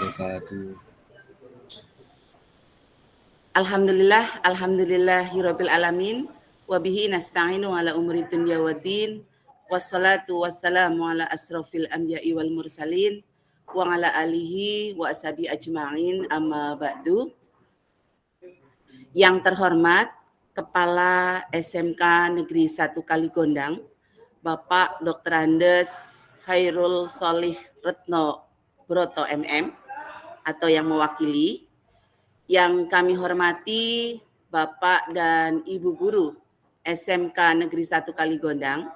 wabarakatuh. Alhamdulillahirabbil alamin wa bihi nasta'inu ala umuri dunya waddin wassalatu wassalamu ala asrofil anbiya'i wal mursalin wa ala alihi wa ashabi ajma'in amma ba'du. Yang terhormat Kepala SMK Negeri 1 Kaligondang, Bapak Dr. Andes Hairul Solih Retno Broto MM atau yang mewakili, yang kami hormati Bapak dan Ibu Guru SMK Negeri 1 Kaligondang,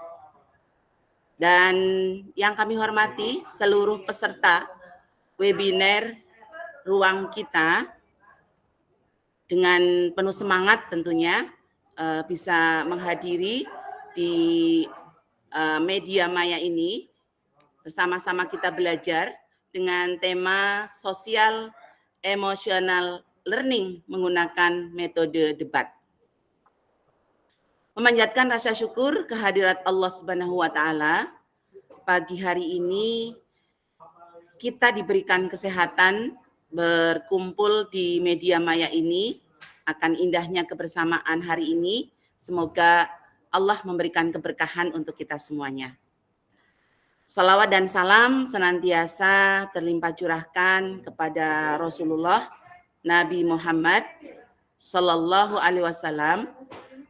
dan yang kami hormati seluruh peserta webinar Ruang Kita, dengan penuh semangat tentunya bisa menghadiri di media maya ini. Bersama-sama kita belajar dengan tema sosial emotional learning menggunakan metode debat. Memanjatkan rasa syukur kehadirat Allah Subhanahu wa Ta'ala, pagi hari ini kita diberikan kesehatan berkumpul di media maya ini. Akan indahnya kebersamaan hari ini, semoga Allah memberikan keberkahan untuk kita semuanya. Salawat dan salam senantiasa terlimpah curahkan kepada Rasulullah Nabi Muhammad Sallallahu Alaihi Wasallam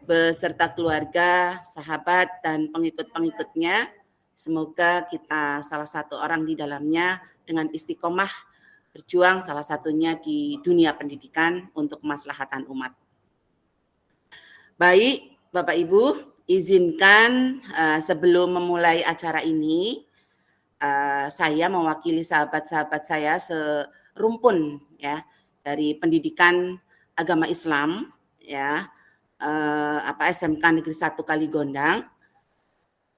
beserta keluarga, sahabat, dan pengikut-pengikutnya. Semoga kita salah satu orang di dalamnya dengan istiqomah berjuang, salah satunya di dunia pendidikan untuk kemaslahatan umat. Baik, Bapak Ibu, izinkan sebelum memulai acara ini, saya mewakili sahabat-sahabat saya serumpun ya dari pendidikan agama Islam ya, SMK Negeri 1 Kaligondang.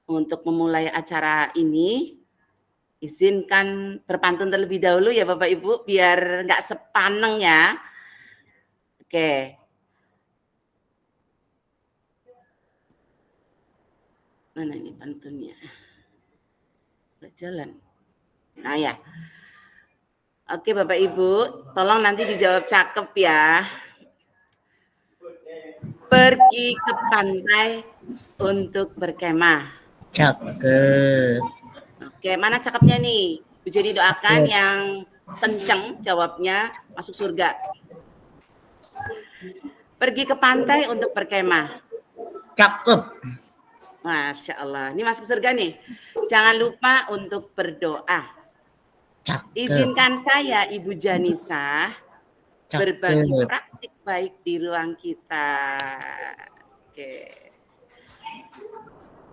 Untuk memulai acara ini, izinkan berpantun terlebih dahulu ya Bapak Ibu, biar nggak sepaneng ya. Oke. Mana ini pantunnya? Nggak jalan. Nah ya. Oke Bapak Ibu, tolong nanti dijawab cakep ya. Pergi ke pantai untuk berkemah. Cakep. Oke, mana cakepnya nih? Jadi doakan yang kenceng jawabnya masuk surga. Pergi ke pantai untuk berkemah. Cakep. Masya Allah, ini masuk surga nih. Jangan lupa untuk berdoa. Cakep. Izinkan saya Ibu Janisa berbagi praktik baik di ruang kita.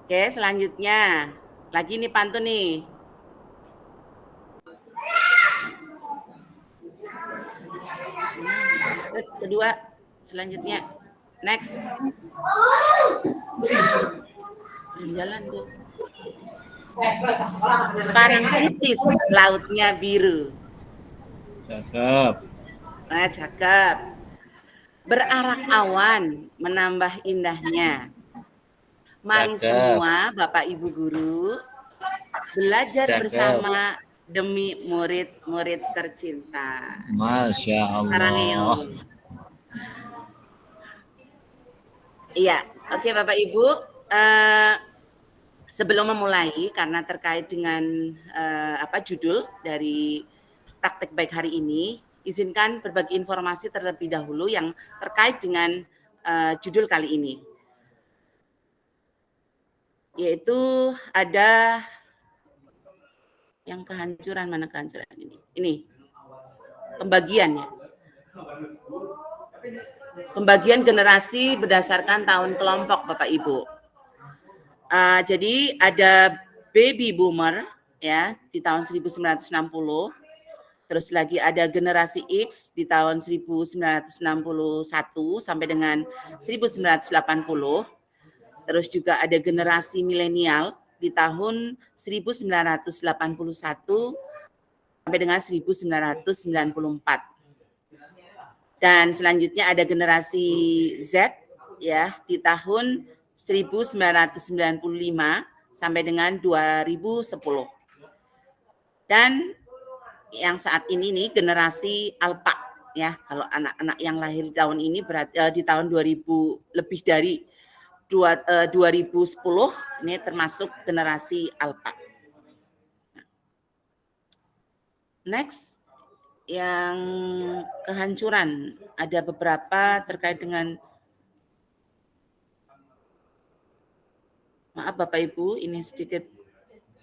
Oke, selanjutnya. Lagi nih pantun nih. Kedua, selanjutnya. Next. Jalan tuh. Parang kritis, lautnya biru. Cakep. Nah, cakep. Berarak awan, menambah indahnya. Mari semua Bapak Ibu Guru belajar bersama demi murid-murid tercinta. Masya Allah. Iya, oke Bapak Ibu. Sebelum memulai, karena terkait dengan judul dari praktek baik hari ini, izinkan berbagi informasi terlebih dahulu yang terkait dengan judul kali ini. Yaitu ada yang kehancuran, mana kehancuran ini? Ini pembagian ya. Pembagian generasi berdasarkan tahun kelompok Bapak Ibu. Jadi ada baby boomer ya di tahun 1960. Terus lagi ada generasi X di tahun 1961 sampai dengan 1980. Terus juga ada generasi milenial di tahun 1981 sampai dengan 1994. Dan selanjutnya ada generasi Z ya di tahun 1995 sampai dengan 2010. Dan yang saat ini nih generasi alpha ya. Kalau anak-anak yang lahir di tahun ini di tahun 2000 lebih dari 2010 ini termasuk generasi alpha. Next, yang kehancuran. Ada beberapa terkait dengan, maaf Bapak Ibu, ini sedikit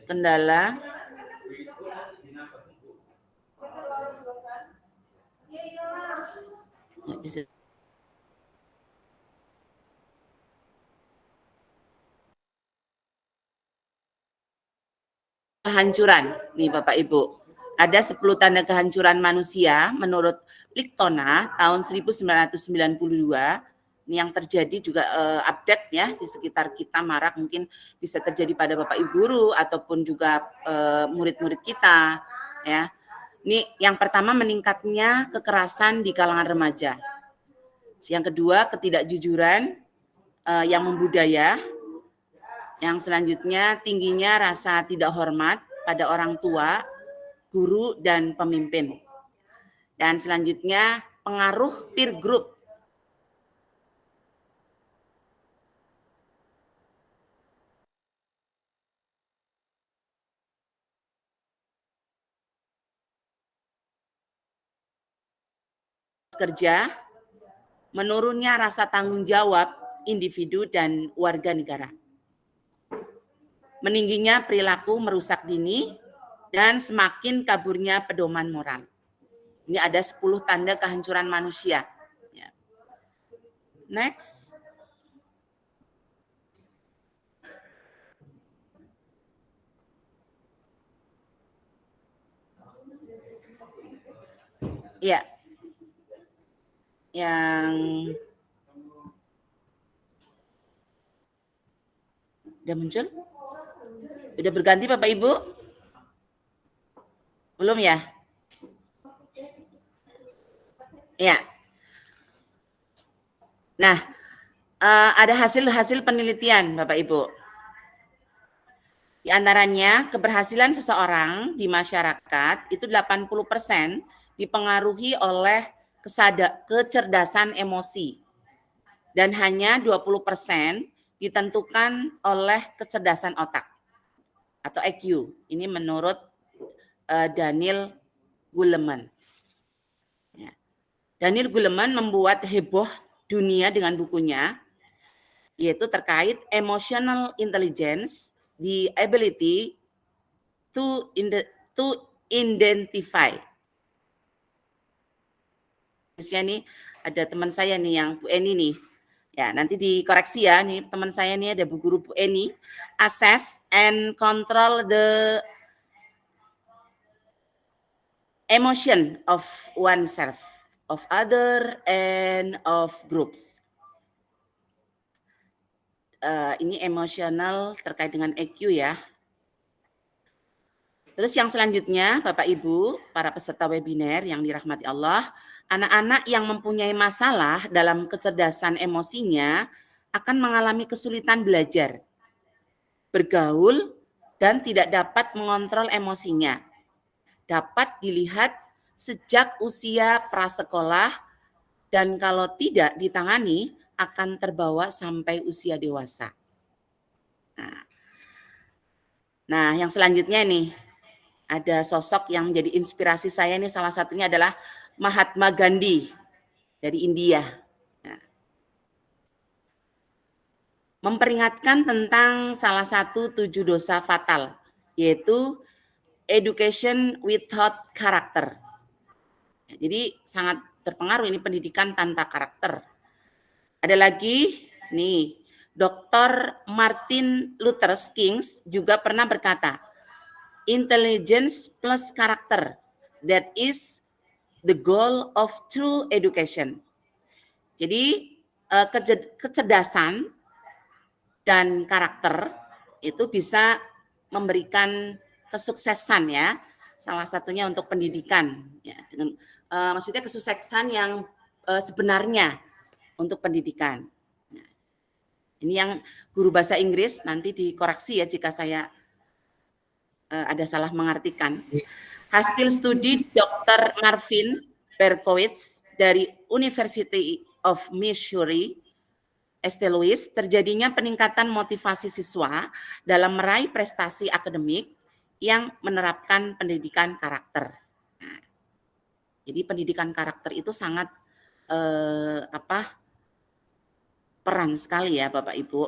kendala. Nggak bisa. Kehancuran, nih Bapak Ibu. Ada 10 tanda kehancuran manusia menurut Lichtona tahun 1992. Ini yang terjadi juga update ya di sekitar kita, marak mungkin bisa terjadi pada Bapak Ibu guru ataupun juga murid-murid kita ya. Ini yang pertama, meningkatnya kekerasan di kalangan remaja. Yang kedua, ketidakjujuran yang membudaya. Yang selanjutnya, tingginya rasa tidak hormat pada orang tua, guru, dan pemimpin. Dan selanjutnya, pengaruh peer group. Kerja, menurunnya rasa tanggung jawab individu dan warga negara. Meningginya perilaku merusak dini dan semakin kaburnya pedoman moral. Ini ada 10 tanda kehancuran manusia. Next. Ya. Yang udah muncul? Udah berganti Bapak Ibu? Belum ya? Ya. Nah, ada hasil-hasil penelitian Bapak Ibu. Di antaranya keberhasilan seseorang di masyarakat itu 80% dipengaruhi oleh kecerdasan emosi dan hanya 20% ditentukan oleh kecerdasan otak atau EQ. Ini menurut Daniel Goleman. Ya. Daniel Goleman membuat heboh dunia dengan bukunya, yaitu terkait emotional intelligence, the ability to identify. Ini ada teman saya nih yang Bu Eni nih. Ya, nanti dikoreksi ya. Nih teman saya nih ada Bu Guru Bu Eni. Assess and control the emotion of oneself, of other, and of groups. Ini emosional terkait dengan EQ ya. Terus yang selanjutnya, Bapak Ibu, para peserta webinar yang dirahmati Allah, anak-anak yang mempunyai masalah dalam kecerdasan emosinya akan mengalami kesulitan belajar, bergaul, dan tidak dapat mengontrol emosinya. Dapat dilihat sejak usia prasekolah dan kalau tidak ditangani akan terbawa sampai usia dewasa. Nah, yang selanjutnya nih, ada sosok yang menjadi inspirasi saya nih, salah satunya adalah Mahatma Gandhi dari India. Nah, memperingatkan tentang salah satu 7 dosa fatal, yaitu education without character. Jadi sangat terpengaruh ini pendidikan tanpa karakter. Ada lagi nih, Dr. Martin Luther King juga pernah berkata, intelligence plus karakter, that is the goal of true education. Jadi kecerdasan dan karakter itu bisa memberikan kesuksesan ya. Salah satunya untuk pendidikan ya, dengan maksudnya kesuksesan yang sebenarnya untuk pendidikan. Nah, ini yang guru bahasa Inggris nanti dikoreksi ya jika saya ada salah mengartikan. Hasil studi Dr. Marvin Berkowitz dari University of Missouri, St. Louis, terjadinya peningkatan motivasi siswa dalam meraih prestasi akademik yang menerapkan pendidikan karakter. Nah, jadi pendidikan karakter itu sangat peran sekali ya Bapak Ibu.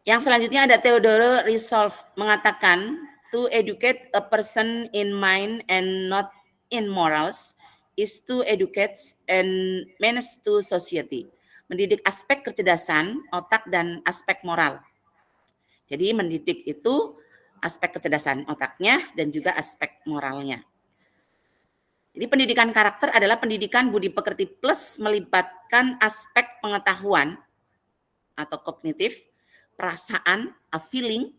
Yang selanjutnya ada Theodore Resolve mengatakan, to educate a person in mind and not in morals is to educate and manage to society. Mendidik aspek kecerdasan, otak, dan aspek moral. Jadi mendidik itu aspek kecerdasan otaknya dan juga aspek moralnya. Jadi pendidikan karakter adalah pendidikan budi pekerti plus melibatkan aspek pengetahuan atau kognitif, perasaan, a feeling,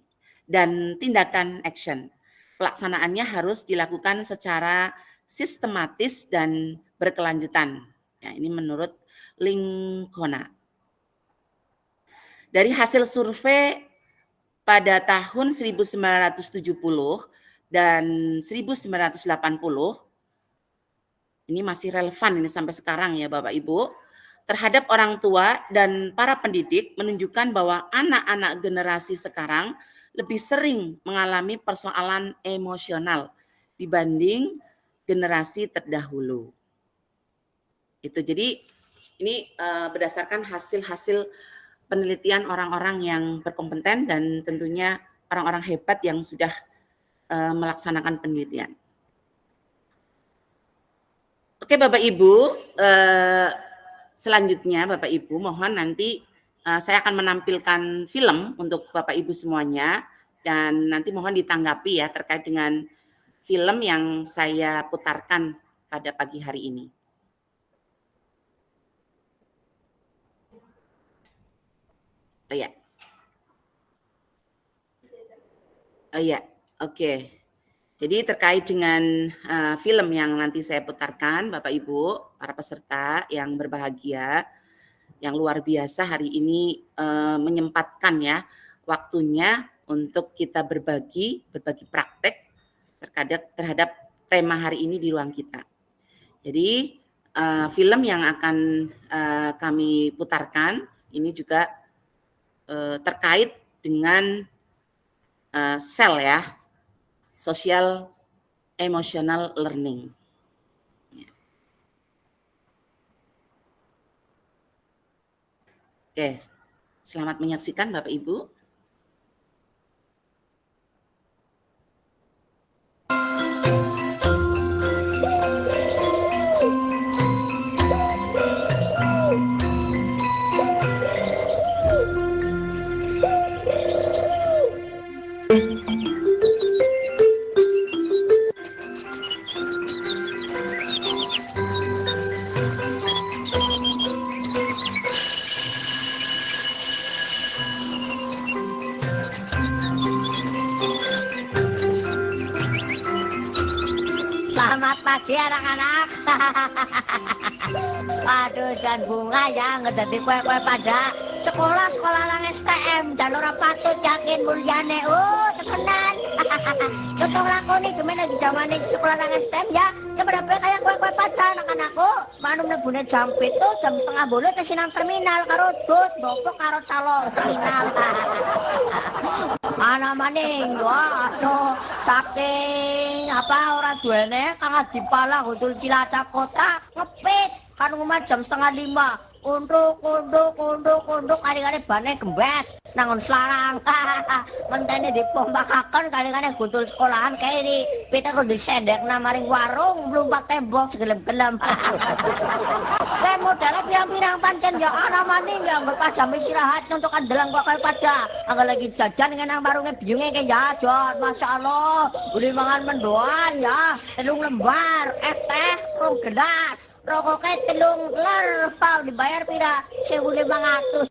dan tindakan action. Pelaksanaannya harus dilakukan secara sistematis dan berkelanjutan. Ya, ini menurut Lincona. Dari hasil survei pada tahun 1970 dan 1980, ini masih relevan ini sampai sekarang ya Bapak Ibu, terhadap orang tua dan para pendidik menunjukkan bahwa anak-anak generasi sekarang lebih sering mengalami persoalan emosional dibanding generasi terdahulu. Itu jadi ini berdasarkan hasil-hasil penelitian orang-orang yang berkompeten dan tentunya orang-orang hebat yang sudah melaksanakan penelitian. Oke Bapak Ibu, selanjutnya Bapak Ibu mohon nanti saya akan menampilkan film untuk Bapak Ibu semuanya dan nanti mohon ditanggapi ya terkait dengan film yang saya putarkan pada pagi hari ini. Oh ya, oke. Jadi terkait dengan film yang nanti saya putarkan, Bapak Ibu, para peserta yang berbahagia, yang luar biasa hari ini menyempatkan ya waktunya untuk kita berbagi praktek terhadap tema hari ini di ruang kita. Jadi film yang akan kami putarkan ini juga terkait dengan sel ya, social emotional learning. Oke, selamat menyaksikan Bapak Ibu. Selamat pagi anak-anak. Waduh, jan bunga ya ngedadi kue-kue pada sekolah nang STM dan ora patut yakin mulyane. Oh, temenan. Tutung lakoni demen lagi zamane sekolah nang STM ya. Ya berapa kayak kue-kue pada anak-anakku. Manum nebune jam 7 jam setengah 8 kesinang terminal karo dut bopok karo calo terminal. Ana maning, waduh, saking ora duwene kang dipala ngudul Cilacap kota ngepit kan umat jam setengah 5 unduk kali-kali bane gembes nangon selarang. Mentene dipompakaken kali-kali gudul sekolahan kayak ini pita kudu disendek namaring warung mlumpat tembok segelem-gelem. Kayak modalnya pirang-pirang pancen ya ana maning ya pas jam istirahat untuk andelang kok kaya pada angga lagi jajan ngenang warungnya biungnya kayak ya jod Masya Allah udah mangan mendoan ya 3 lembar es teh 2 gelas rokoknya 3 ler pau dibayar pira 1.500.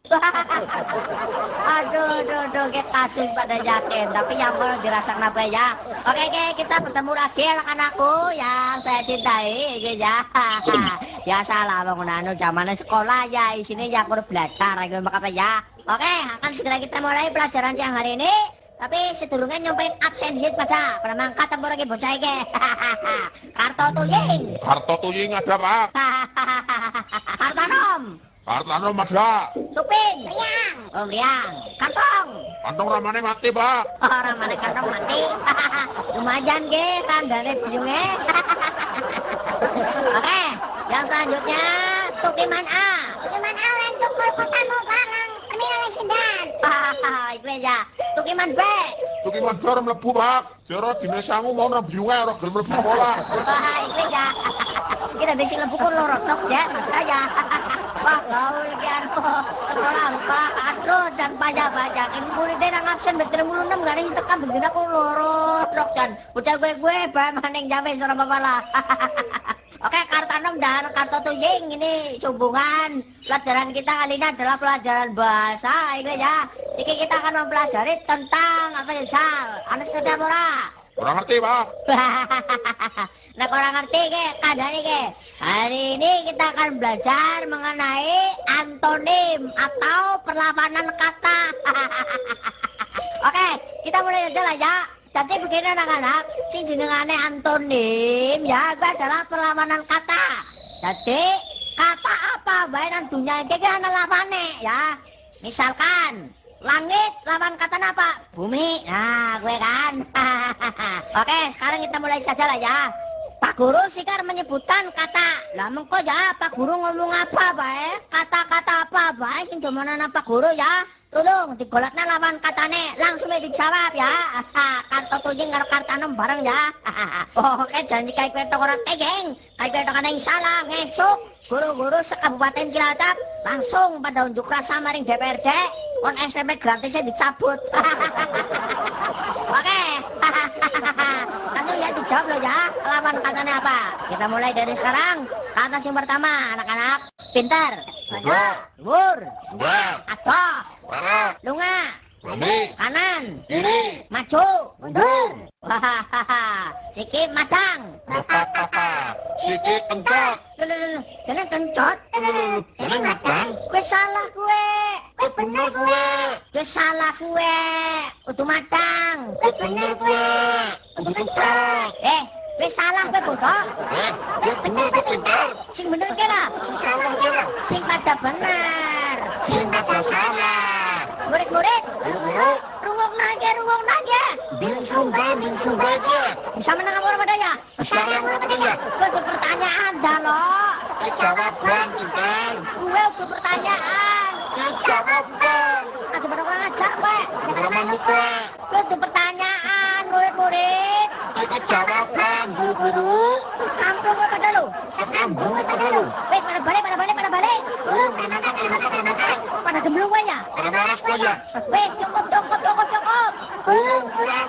aduh kayak kasus pada yakin tapi yang perlu dirasakan apa ya. Oke kita bertemu lagi anak-anakku yang saya cintai ya. Ya salah bangunan zaman sekolah ya isinya ya aku belajar apa ya. Oke akan segera kita mulai pelajaran siang hari ini. Tapi sedurunge nyampein absen sit pada mangkat tempur iki bocah iki. Karto tuying. Karto tuying ada Pak. Kartanom. Kartanom ada. Supin. Liang. Oh liang. Kantong. Kantong ramane mati Pak. Oh ramane kantong mati. Lumayan ge tandane biyunge. Oke, yang selanjutnya Tukiman A. Tukiman A orang tukul kotamu barang terminal Sendan. Itu ya. Tukiman B. Tukiman B orang mlebu Pak. Jero dine sangu mau nang biyunge ora gelem mlebu sekolah. Itu ya. Kita bisa mlebu ku loro tok ya, saya. Wah, gaul iki anu sekolah aduh dan pajak-pajak. Ini muridnya nang absen bet 36 gak ada tekan begini aku loro tok dan bocah gue bae maning jamin ora apa-apa lah. Oke, Kartanom dan Karto Tuying ini hubungan pelajaran kita kali ini adalah pelajaran bahasa ini ya. Jadi kita akan mempelajari tentang apa ya Sal? Anes ngerti apa ora? Ora ngerti Pak. Nah, orang ngerti ke kadang ke. Hari ini kita akan belajar mengenai antonim atau perlawanan kata. Oke, kita mulai aja lah ya. Jadi begini anak-anak, sing jenengane antonim ya itu adalah perlawanan kata. Jadi kata apa bae nang dunia iki ana lawane ya. Misalkan langit lawan kata apa? Bumi. Nah, gue kan. Oke, sekarang kita mulai saja lah ya. Pak Guru sikar menyebutkan kata. Lah mengko ya Pak Guru ngomong apa bae? Kata-kata apa bae sing domanan Pak Guru ya? Tolong digolotna lawan katane, langsung dijawab ya. Karto Tuying karo Kartanom bareng ya. Oke, janji kayak kowe tok ora teyeng. Kayak kowe tok ana yang salah ngesuk. Guru-guru sekabupaten Cilacap langsung pada unjuk rasa maring DPRD. On SPP gratisnya dicabut. Oke. Langsung ya dijawab lo ya. Lawan katanya apa? Kita mulai dari sekarang. Kata yang pertama, anak-anak. Pintar. Luhur. Atoh. Lunga. Kanan. Maju. Mundur. Sikit madang. Sikit kencot. Jangan kencot. Jangan madang. Gue salah gue. Bener gue. Gue salah gue. Kudu madang. Bener gue. Kudu kencot. Gue salah gue bodoh. Gue bener gue pintar. Sing bener ke lah. Sing salah gue lah. Sing pada benar. Sing pada salah. Murid-murid. Guru. Rungok naga. Bingsung bae dia. Bisa menang apa pada ya? Sekarang yang mana dia? Gue tuh pertanyaan dah lo. Jawab bang pintar. Gue tuh pertanyaan. Jawab bang. Aja pada kurang ajar gue. Jangan manut gue. Gue tuh pertanyaan murid-murid. Jawab bang guru. Kampung gue pada lu. Kamu pada lu. Wes pada balik. Pada gemblung gue ya. Pada malas gue ya. Wes cukup. Kurang.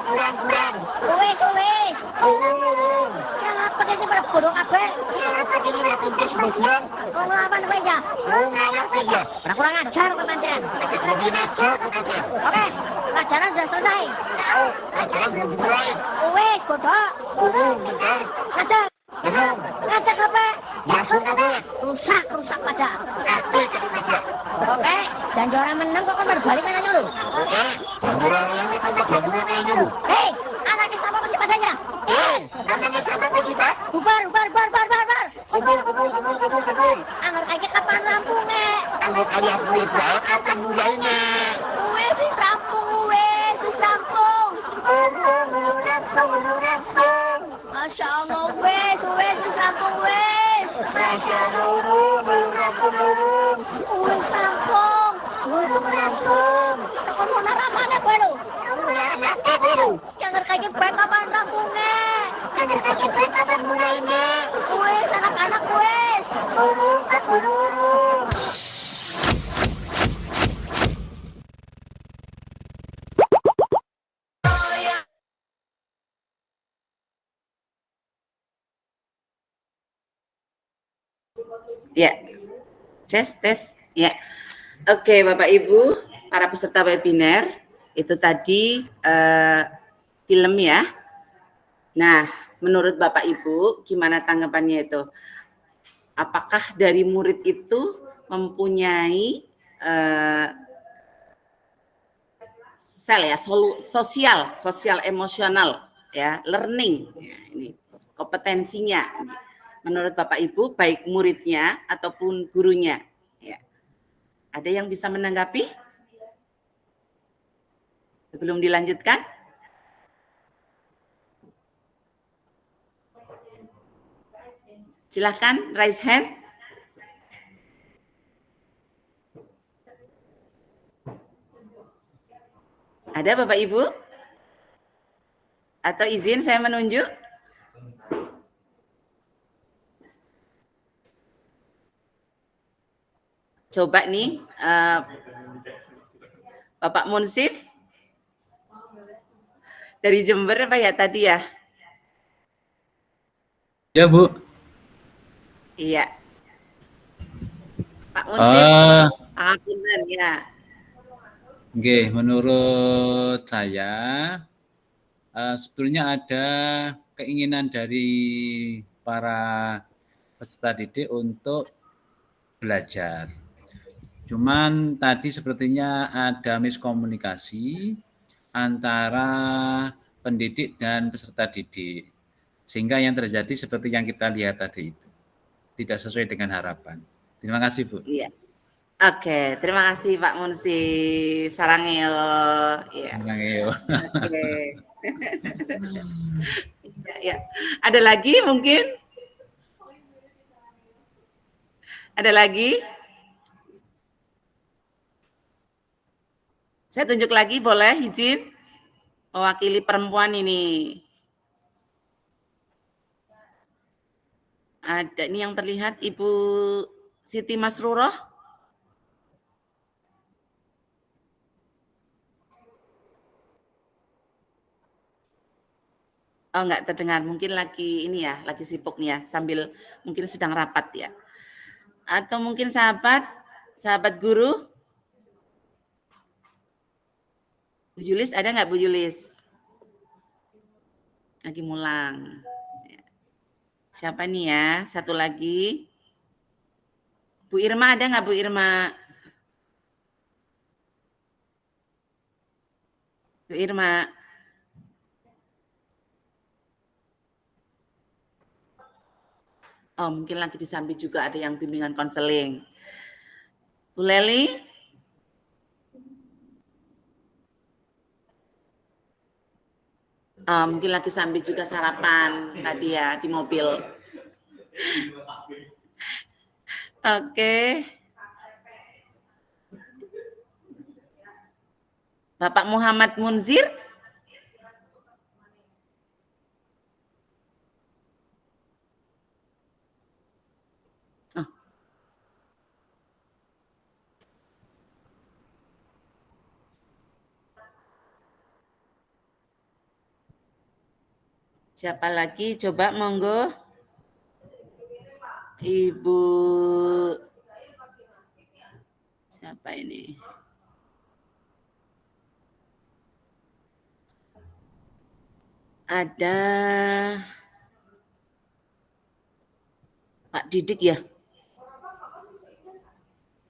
Wes. Urung. Yang apa sih pada bodoh kabeh? Kenapa jadi pintar sebagian? Mau ngelawan gue ya. Ngayak aja. Pada kurang ajar gue pancen. Lebih aja katanya. Oke, pelajaran sudah selesai. Tahu, ajaran belum dimulai. Wes bodoh. Urung pintar. Ngajar. Urung. Ngajar apa? Langsung kamu. Rusak pada. Tapi katanya. Oke, dan orang menang kok kan berbalikan aja lu. Oke. Gamburan yang ditambah gamburan aja lu. Hei, anaknya siapa masih padanya? Namanya siapa kok sih Pak? Bubar. Kubur. Anggur kayak kapan rampungnya? Kalau kalian mulai baik, kapan mulainya? Sis rampung. Rampung. Masya Allah, sis rampung, wes. Masya Allah, rampung. Wes rampung. Rampung. Tekan mau naramana gue lu. Apa dulu? Jangan kayak baik kapan rampungnya? Kapan mulainya? Wes, anak-anak wes. Urung. Ya, tes. Ya, oke Bapak Ibu, para peserta webinar, itu tadi film ya. Nah, menurut Bapak Ibu, gimana tanggapannya itu? Apakah dari murid itu mempunyai sosial emosional ya, learning ya, ini kompetensinya menurut Bapak Ibu baik muridnya ataupun gurunya ya. Ada yang bisa menanggapi sebelum dilanjutkan? Silahkan raise hand. Ada Bapak Ibu? Atau izin saya menunjuk? Coba nih, Bapak Munsif dari Jember apa ya tadi ya? Ya, Bu. Iya. Pak Munsif, pangapunten ya. Oke, menurut saya sebetulnya ada keinginan dari para peserta didik untuk belajar. Cuman tadi sepertinya ada miskomunikasi antara pendidik dan peserta didik. Sehingga yang terjadi seperti yang kita lihat tadi itu. Tidak sesuai dengan harapan. Terima kasih, Bu. Iya. Oke, terima kasih Pak Munsif. Sarangeo. Ya. Sarangeo. Oke. Ya. Ada lagi mungkin? Ada lagi? Saya tunjuk lagi boleh izin mewakili perempuan ini. Ada nih yang terlihat Ibu Siti Masruroh. Oh, enggak terdengar, mungkin lagi ini ya, lagi sibuk nih ya, sambil mungkin sedang rapat ya. Atau mungkin sahabat guru? Bu Julis ada nggak Bu Julis? Lagi mulang. Siapa nih ya? Satu lagi. Bu Irma ada nggak Bu Irma? Bu Irma. Oh, mungkin lagi di samping juga ada yang bimbingan konseling. Bu Leli? Oh, mungkin lagi sambil juga sarapan tadi ya di mobil. Oke. Bapak Muhammad Munzir? Oh. Siapa lagi? Coba monggo. Ibu siapa ini? Ada Pak Didik ya?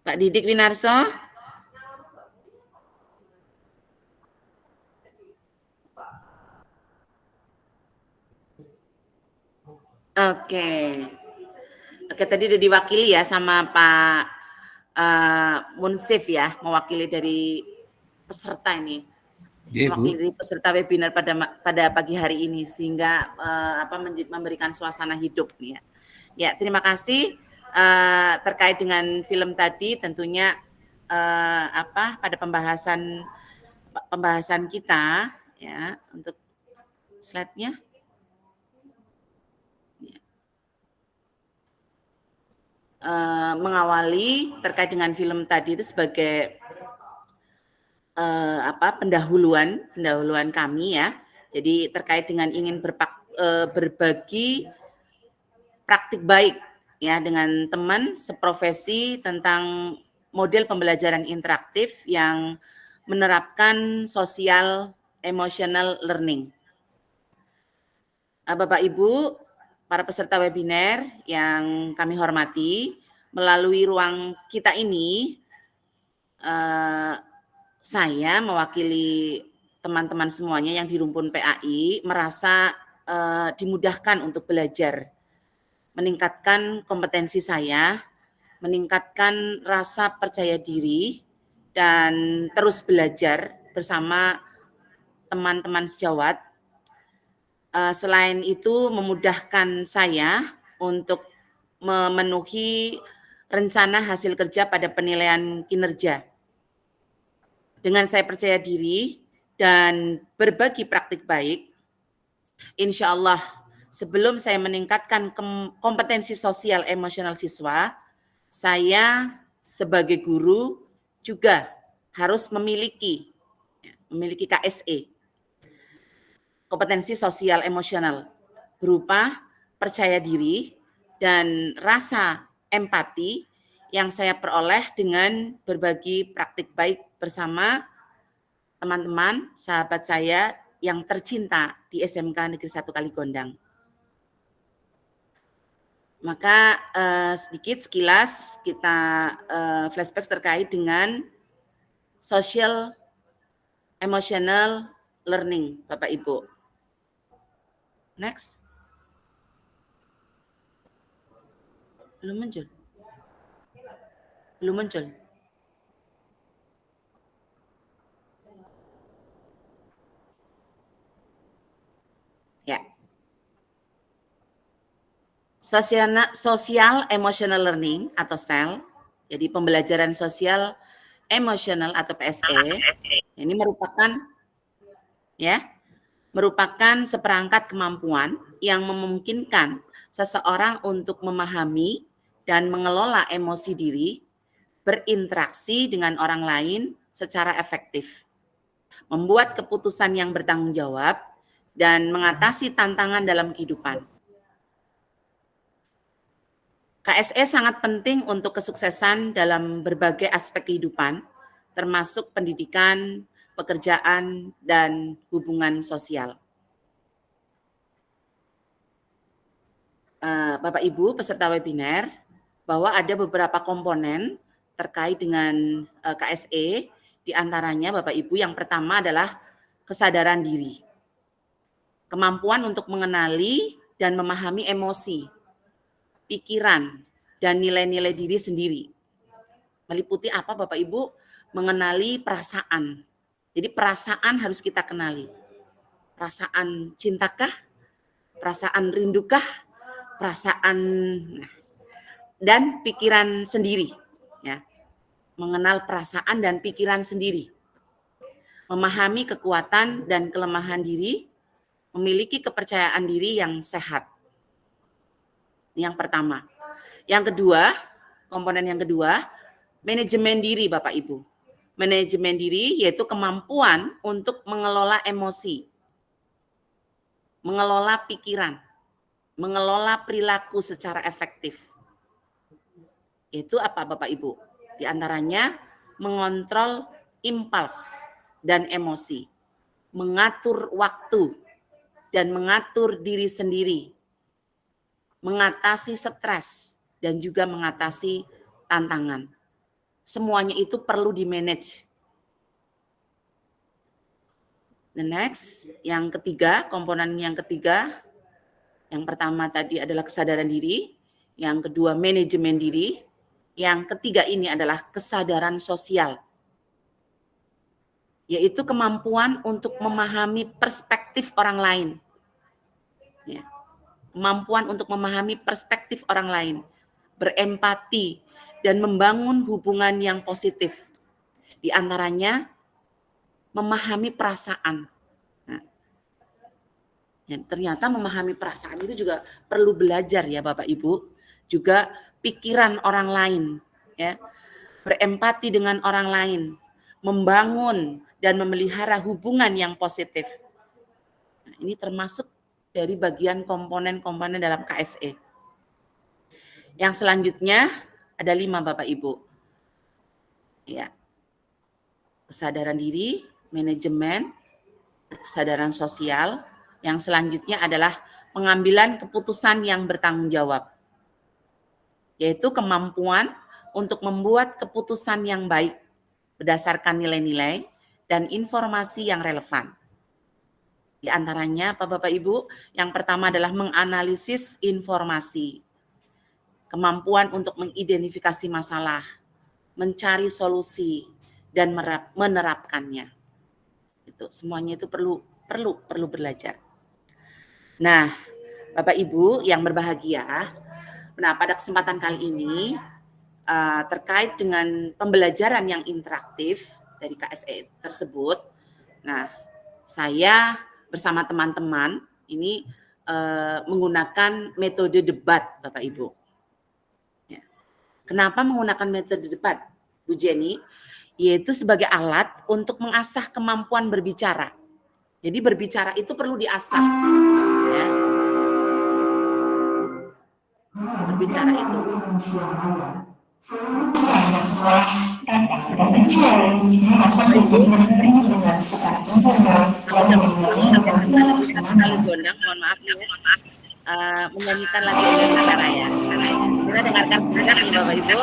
Pak Didik Winarso? Oke. Oke, tadi udah diwakili ya sama Pak Munsif ya, mewakili dari peserta ini. Ya, Bu. Mewakili dari peserta webinar pada pagi hari ini sehingga memberikan suasana hidup nih ya. Ya, terima kasih terkait dengan film tadi tentunya pada pembahasan kita ya untuk slide-nya. Mengawali terkait dengan film tadi itu sebagai pendahuluan kami ya. Jadi terkait dengan ingin berbagi praktik baik ya dengan teman seprofesi tentang model pembelajaran interaktif yang menerapkan social emotional learning. Bapak Ibu, para peserta webinar yang kami hormati, melalui ruang kita ini saya mewakili teman-teman semuanya yang di rumpun PAI merasa dimudahkan untuk belajar, meningkatkan kompetensi saya, meningkatkan rasa percaya diri, dan terus belajar bersama teman-teman sejawat. Selain itu memudahkan saya untuk memenuhi rencana hasil kerja pada penilaian kinerja. Dengan saya percaya diri dan berbagi praktik baik, insya Allah sebelum saya meningkatkan kompetensi sosial emosional siswa, saya sebagai guru juga harus memiliki KSE, kompetensi sosial emosional, berupa percaya diri dan rasa empati yang saya peroleh dengan berbagi praktik baik bersama teman-teman, sahabat saya yang tercinta di SMK Negeri 1 Kaligondang. Maka sekilas kita flashback terkait dengan social emotional learning, Bapak Ibu. Next. Belum muncul. Ya. Social Emotional Learning atau SEL, jadi pembelajaran sosial emosional atau PSE, ini merupakan seperangkat kemampuan yang memungkinkan seseorang untuk memahami dan mengelola emosi diri, berinteraksi dengan orang lain secara efektif, membuat keputusan yang bertanggung jawab, dan mengatasi tantangan dalam kehidupan. KSE sangat penting untuk kesuksesan dalam berbagai aspek kehidupan, termasuk pendidikan, pekerjaan, dan hubungan sosial. Bapak Ibu peserta webinar, bahwa ada beberapa komponen terkait dengan KSE, di antaranya Bapak Ibu yang pertama adalah kesadaran diri. Kemampuan untuk mengenali dan memahami emosi, pikiran, dan nilai-nilai diri sendiri. Meliputi apa Bapak Ibu? Mengenali perasaan. Jadi perasaan harus kita kenali. Perasaan cintakah? Perasaan rindukah? Perasaan dan pikiran sendiri. Ya. Mengenal perasaan dan pikiran sendiri. Memahami kekuatan dan kelemahan diri, memiliki kepercayaan diri yang sehat. Yang pertama. Yang kedua, komponen yang kedua, manajemen diri Bapak Ibu. Manajemen diri yaitu kemampuan untuk mengelola emosi, mengelola pikiran, mengelola perilaku secara efektif. Itu apa Bapak Ibu? Di antaranya mengontrol impuls dan emosi, mengatur waktu dan mengatur diri sendiri, mengatasi stres dan juga mengatasi tantangan. Semuanya itu perlu di-manage. The next, yang ketiga, komponen yang ketiga, yang pertama tadi adalah kesadaran diri, yang kedua manajemen diri, yang ketiga ini adalah kesadaran sosial, yaitu kemampuan untuk memahami perspektif orang lain. Ya. Kemampuan untuk memahami perspektif orang lain, berempati, dan membangun hubungan yang positif. Di antaranya, memahami perasaan. Nah, ya, ternyata memahami perasaan itu juga perlu belajar ya Bapak Ibu. Juga pikiran orang lain, ya, berempati dengan orang lain, membangun dan memelihara hubungan yang positif. Nah, ini termasuk dari bagian komponen-komponen dalam KSE. Yang selanjutnya ada 5 Bapak Ibu. Ya. Kesadaran diri, manajemen, kesadaran sosial. Yang selanjutnya adalah pengambilan keputusan yang bertanggung jawab. Yaitu kemampuan untuk membuat keputusan yang baik berdasarkan nilai-nilai dan informasi yang relevan. Di antaranya apa Bapak Ibu? Yang pertama adalah menganalisis informasi, kemampuan untuk mengidentifikasi masalah, mencari solusi, dan menerapkannya. Itu semuanya itu perlu belajar. Nah, Bapak Ibu yang berbahagia, nah pada kesempatan kali ini terkait dengan pembelajaran yang interaktif dari KSE tersebut. Nah, saya bersama teman-teman ini menggunakan metode debat, Bapak Ibu. Ya. Kenapa menggunakan metode debat, Bu Jenny? Yaitu sebagai alat untuk mengasah kemampuan berbicara. Jadi berbicara itu perlu diasah. Ya. Berbicara itu. Hanya sekolah dan mencari dengan mohon maaf ya, menyanyikan lagu Indonesia Raya. Kita dengarkan sejenak nih Bapak Ibu.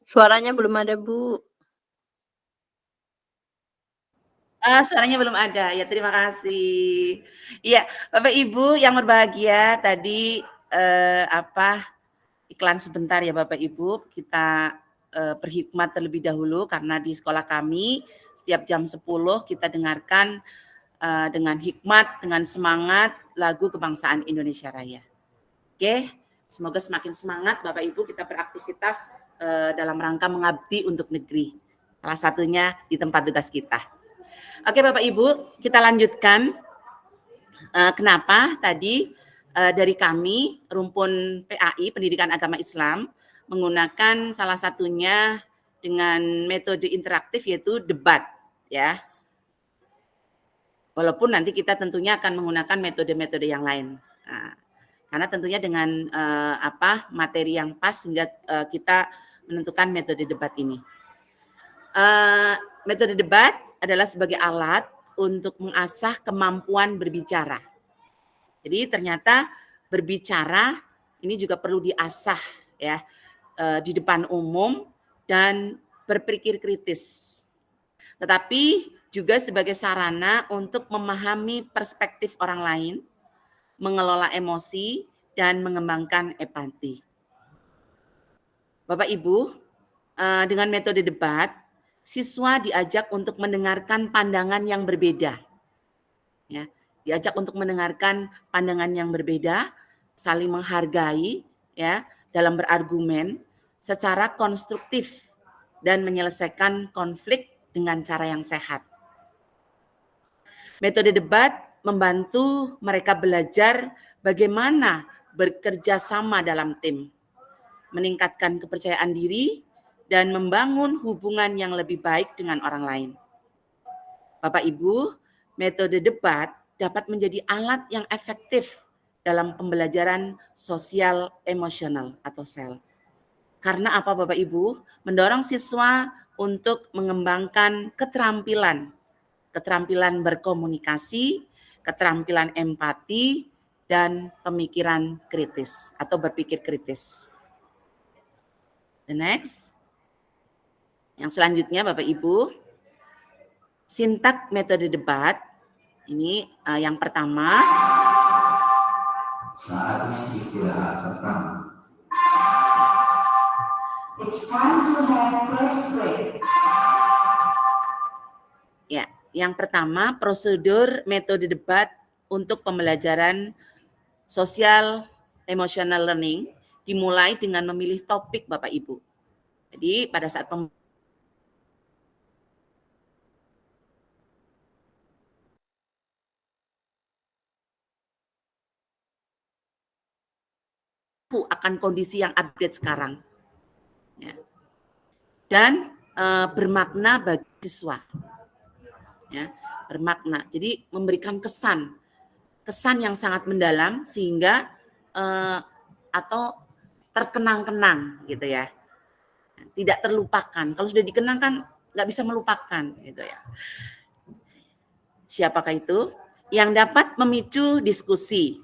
Suaranya belum ada, Bu. Suaranya belum ada. Ya, terima kasih. Iya, Bapak Ibu yang berbahagia, tadi iklan sebentar ya Bapak Ibu. Kita berhikmat terlebih dahulu karena di sekolah kami setiap jam 10 kita dengarkan dengan hikmat, dengan semangat lagu kebangsaan Indonesia Raya. Oke, semoga semakin semangat Bapak Ibu kita beraktivitas dalam rangka mengabdi untuk negeri. Salah satunya di tempat tugas kita. Oke Bapak Ibu, kita lanjutkan. Kenapa tadi dari kami Rumpun PAI Pendidikan Agama Islam menggunakan salah satunya dengan metode interaktif yaitu debat ya. Walaupun nanti kita tentunya akan menggunakan metode-metode yang lain. Nah, karena tentunya dengan materi yang pas sehingga kita menentukan metode debat ini. Metode debat adalah sebagai alat untuk mengasah kemampuan berbicara. Jadi ternyata berbicara ini juga perlu diasah ya di depan umum dan berpikir kritis. Tetapi juga sebagai sarana untuk memahami perspektif orang lain, mengelola emosi dan mengembangkan empati. Bapak Ibu, dengan metode debat siswa diajak untuk mendengarkan pandangan yang berbeda. Ya, diajak untuk mendengarkan pandangan yang berbeda, saling menghargai ya dalam berargumen secara konstruktif dan menyelesaikan konflik dengan cara yang sehat. Metode debat membantu mereka belajar bagaimana bekerja sama dalam tim, meningkatkan kepercayaan diri, dan membangun hubungan yang lebih baik dengan orang lain. Bapak Ibu, metode debat dapat menjadi alat yang efektif dalam pembelajaran sosial emosional atau SEL. Karena apa Bapak Ibu? Mendorong siswa untuk mengembangkan keterampilan berkomunikasi, keterampilan empati, dan pemikiran kritis atau berpikir kritis. The next. Yang selanjutnya Bapak Ibu, sintak metode debat. Ini yang pertama. Saatnya istirahat pertama. It's time to have first break. Ya, yang pertama prosedur metode debat untuk pembelajaran sosial emotional learning dimulai dengan memilih topik Bapak Ibu. Jadi pada saat akan kondisi yang update sekarang. Ya. Dan bermakna bagi siswa. Ya, bermakna. Jadi memberikan kesan yang sangat mendalam sehingga atau terkenang-kenang gitu ya. Tidak terlupakan. Kalau sudah dikenang kan nggak bisa melupakan gitu ya. Siapakah itu? Yang dapat memicu diskusi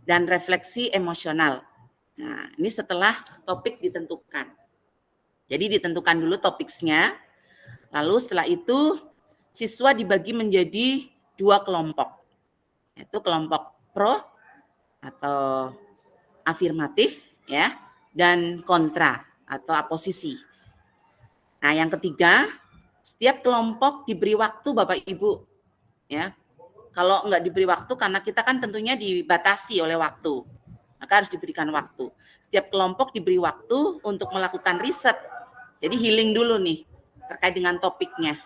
dan refleksi emosional. Nah, ini setelah topik ditentukan. Jadi ditentukan dulu topiknya, lalu setelah itu siswa dibagi menjadi 2 kelompok, yaitu kelompok pro atau afirmatif ya, dan kontra atau oposisi. Nah, yang ketiga, setiap kelompok diberi waktu Bapak Ibu ya. Kalau enggak diberi waktu karena kita kan tentunya dibatasi oleh waktu, maka harus diberikan waktu. Setiap kelompok diberi waktu untuk melakukan riset. Jadi healing dulu nih terkait dengan topiknya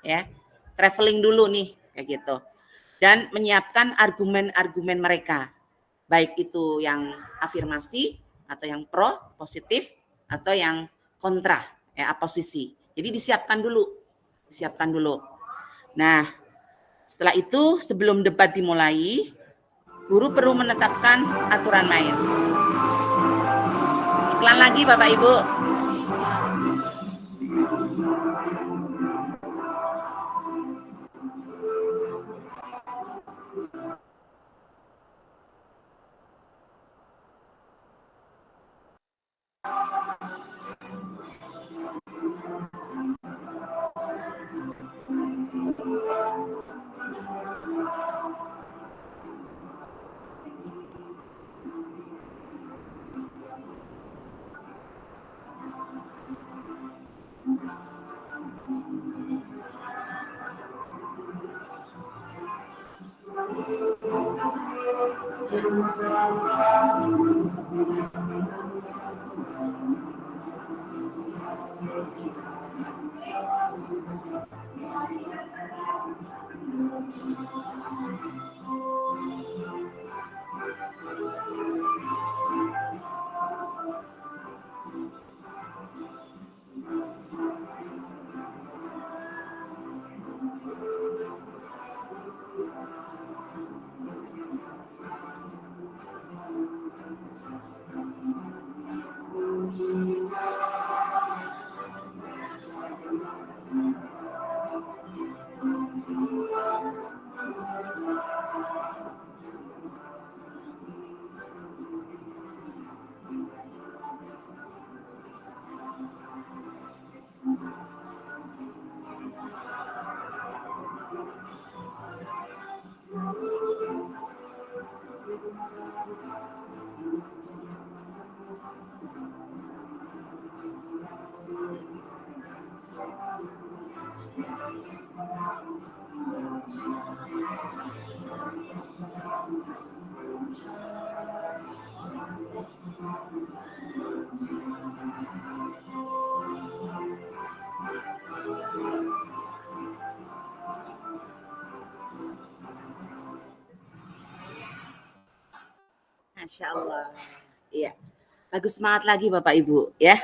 ya. Traveling dulu nih kayak gitu. Dan menyiapkan argumen-argumen mereka. Baik itu yang afirmasi atau yang pro, positif, atau yang kontra, ya oposisi. Jadi disiapkan dulu. Nah, setelah itu sebelum debat dimulai, guru perlu menetapkan aturan main. Iklan lagi Bapak Ibu. Masya Allah. Iya. Bagus, semangat lagi Bapak Ibu ya.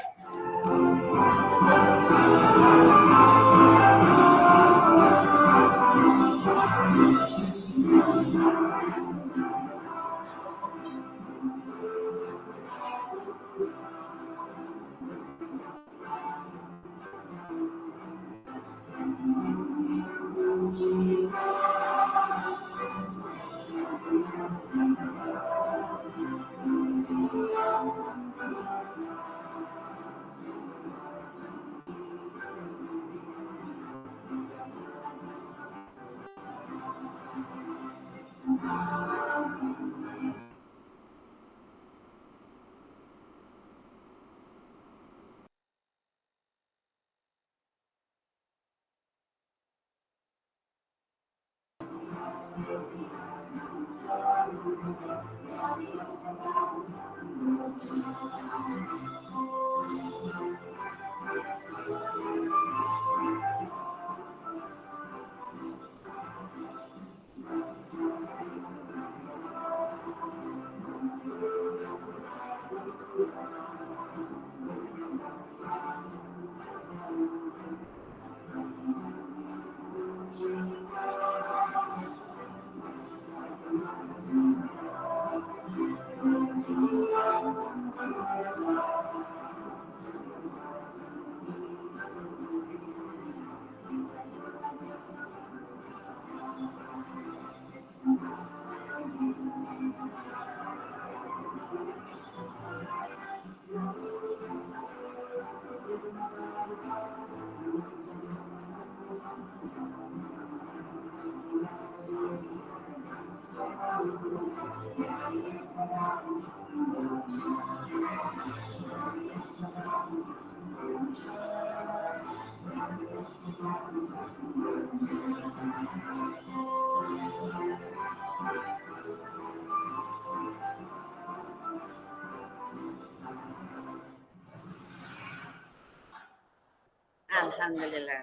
Alhamdulillah.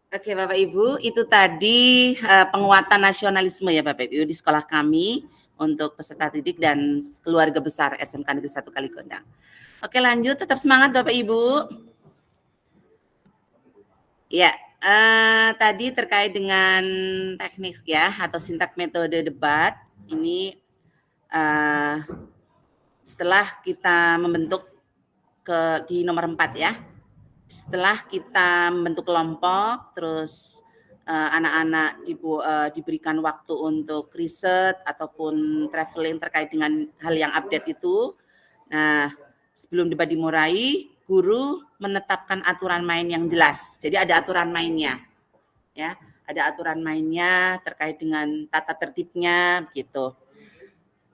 Oke Bapak Ibu, itu tadi penguatan nasionalisme ya Bapak Ibu di sekolah kami untuk peserta didik dan keluarga besar SMK Negeri 1 Kalikondang. Oke lanjut, tetap semangat Bapak Ibu. Ya, tadi terkait dengan teknik ya atau sintak metode debat ini setelah kita membentuk di nomor 4 ya. Setelah kita membentuk kelompok, terus anak-anak diberikan waktu untuk riset ataupun traveling terkait dengan hal yang update itu. Nah, sebelum debat dimulai, guru menetapkan aturan main yang jelas. Jadi ada aturan mainnya, ya, ada aturan mainnya terkait dengan tata tertibnya, gitu.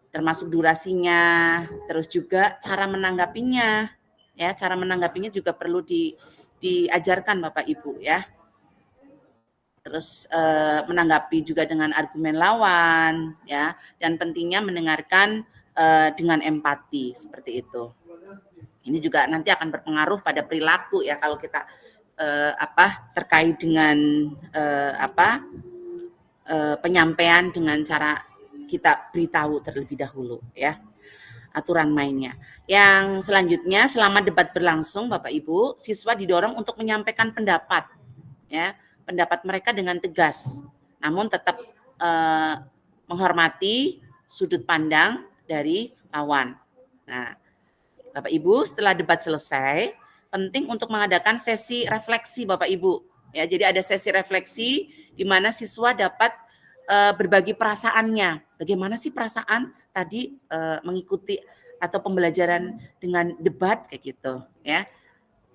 Termasuk durasinya, terus juga cara menanggapinya. Ya, cara menanggapinya juga perlu diajarkan Bapak Ibu ya. Terus menanggapi juga dengan argumen lawan ya, dan pentingnya mendengarkan dengan empati seperti itu. Ini juga nanti akan berpengaruh pada perilaku ya kalau kita terkait dengan penyampaian dengan cara kita beritahu terlebih dahulu ya. Aturan mainnya. Yang selanjutnya, selama debat berlangsung, Bapak Ibu, siswa didorong untuk menyampaikan pendapat, ya, pendapat mereka dengan tegas, namun tetap menghormati sudut pandang dari lawan. Nah, Bapak Ibu, setelah debat selesai, penting untuk mengadakan sesi refleksi, Bapak Ibu. Ya, jadi ada sesi refleksi di mana siswa dapat berbagi perasaannya. Bagaimana sih perasaan tadi mengikuti atau pembelajaran dengan debat kayak gitu ya.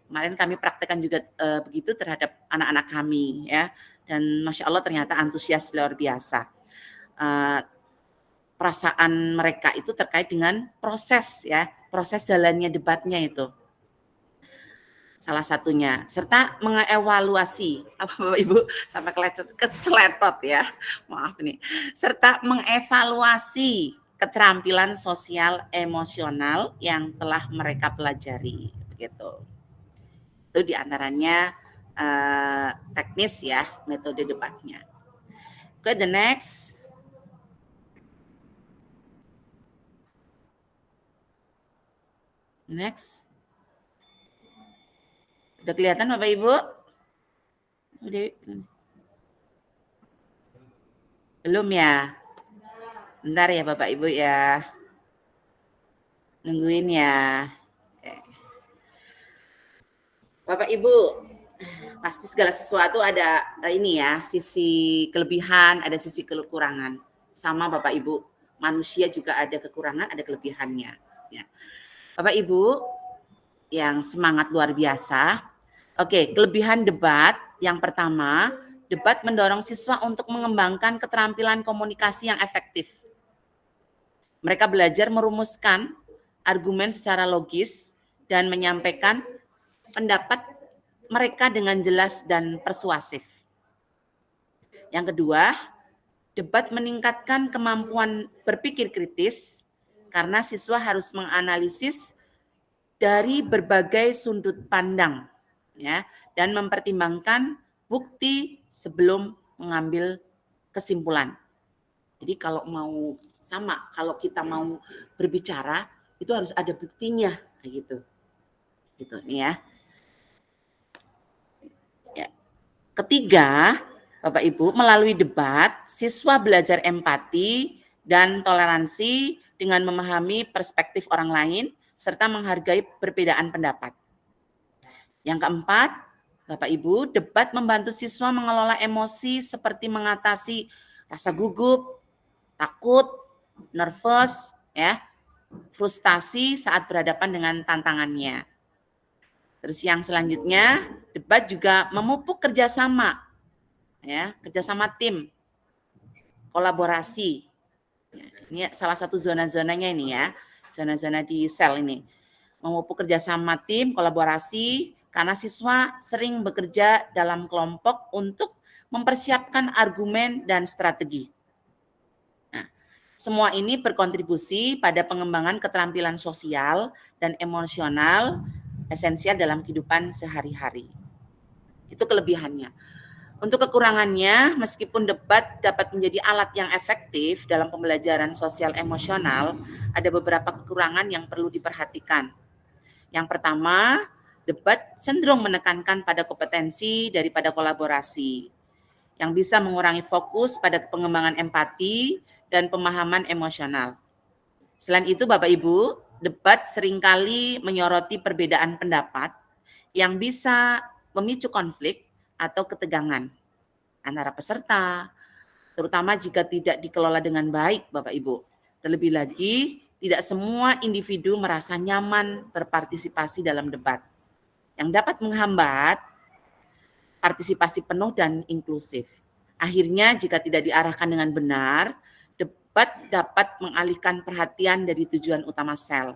Kemarin kami praktekkan juga begitu terhadap anak-anak kami ya, dan Masya Allah ternyata antusias luar biasa. Perasaan mereka itu terkait dengan proses ya, proses jalannya debatnya itu. Salah satunya, serta mengevaluasi, Bapak Ibu sampai keceletot ya, maaf nih, serta mengevaluasi keterampilan sosial emosional yang telah mereka pelajari, begitu. Itu diantaranya teknis ya, metode debatnya. Oke, the next. Next. Udah kelihatan Bapak Ibu? Udah. Belum ya? Bentar ya Bapak Ibu ya. Nungguin ya. Oke. Bapak Ibu, pasti segala sesuatu ada ini ya, sisi kelebihan, ada sisi kekurangan. Sama Bapak Ibu, manusia juga ada kekurangan, ada kelebihannya. Ya. Bapak Ibu yang semangat luar biasa. Oke, kelebihan debat yang pertama, debat mendorong siswa untuk mengembangkan keterampilan komunikasi yang efektif. Mereka belajar merumuskan argumen secara logis dan menyampaikan pendapat mereka dengan jelas dan persuasif. Yang kedua, debat meningkatkan kemampuan berpikir kritis karena siswa harus menganalisis dari berbagai sudut pandang ya dan mempertimbangkan bukti sebelum mengambil kesimpulan. Jadi kalau kita mau berbicara itu harus ada buktinya gitu. Gitu nih ya. Ketiga, Bapak Ibu, melalui debat, siswa belajar empati dan toleransi dengan memahami perspektif orang lain serta menghargai perbedaan pendapat. Yang keempat, Bapak Ibu, debat membantu siswa mengelola emosi seperti mengatasi rasa gugup, takut, nervous, ya, frustasi saat berhadapan dengan tantangannya. Terus yang selanjutnya, debat juga memupuk kerjasama, ya, kerjasama tim, kolaborasi. Ini salah satu zona-zonanya ini ya, zona-zona di sel ini. Memupuk kerjasama tim, kolaborasi, karena siswa sering bekerja dalam kelompok untuk mempersiapkan argumen dan strategi. Nah, semua ini berkontribusi pada pengembangan keterampilan sosial dan emosional esensial dalam kehidupan sehari-hari. Itu kelebihannya. Untuk kekurangannya, meskipun debat dapat menjadi alat yang efektif dalam pembelajaran sosial emosional, ada beberapa kekurangan yang perlu diperhatikan. Yang pertama, debat cenderung menekankan pada kompetensi daripada kolaborasi, yang bisa mengurangi fokus pada pengembangan empati dan pemahaman emosional. Selain itu, Bapak Ibu, debat seringkali menyoroti perbedaan pendapat yang bisa memicu konflik atau ketegangan antara peserta, terutama jika tidak dikelola dengan baik, Bapak Ibu. Terlebih lagi, tidak semua individu merasa nyaman berpartisipasi dalam debat, yang dapat menghambat partisipasi penuh dan inklusif. Akhirnya, jika tidak diarahkan dengan benar, debat dapat mengalihkan perhatian dari tujuan utama sel,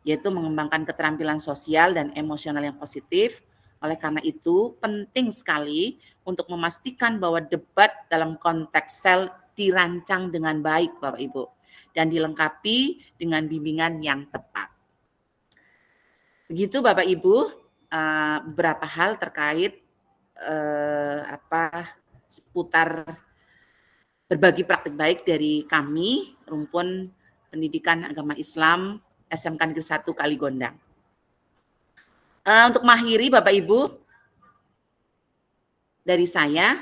yaitu mengembangkan keterampilan sosial dan emosional yang positif. Oleh karena itu, penting sekali untuk memastikan bahwa debat dalam konteks sel dirancang dengan baik, Bapak Ibu, dan dilengkapi dengan bimbingan yang tepat. Begitu Bapak Ibu, beberapa hal terkait seputar berbagi praktik baik dari kami, Rumpun Pendidikan Agama Islam SMK Negeri 1 Kaligondang. Untuk mengakhiri Bapak Ibu, dari saya,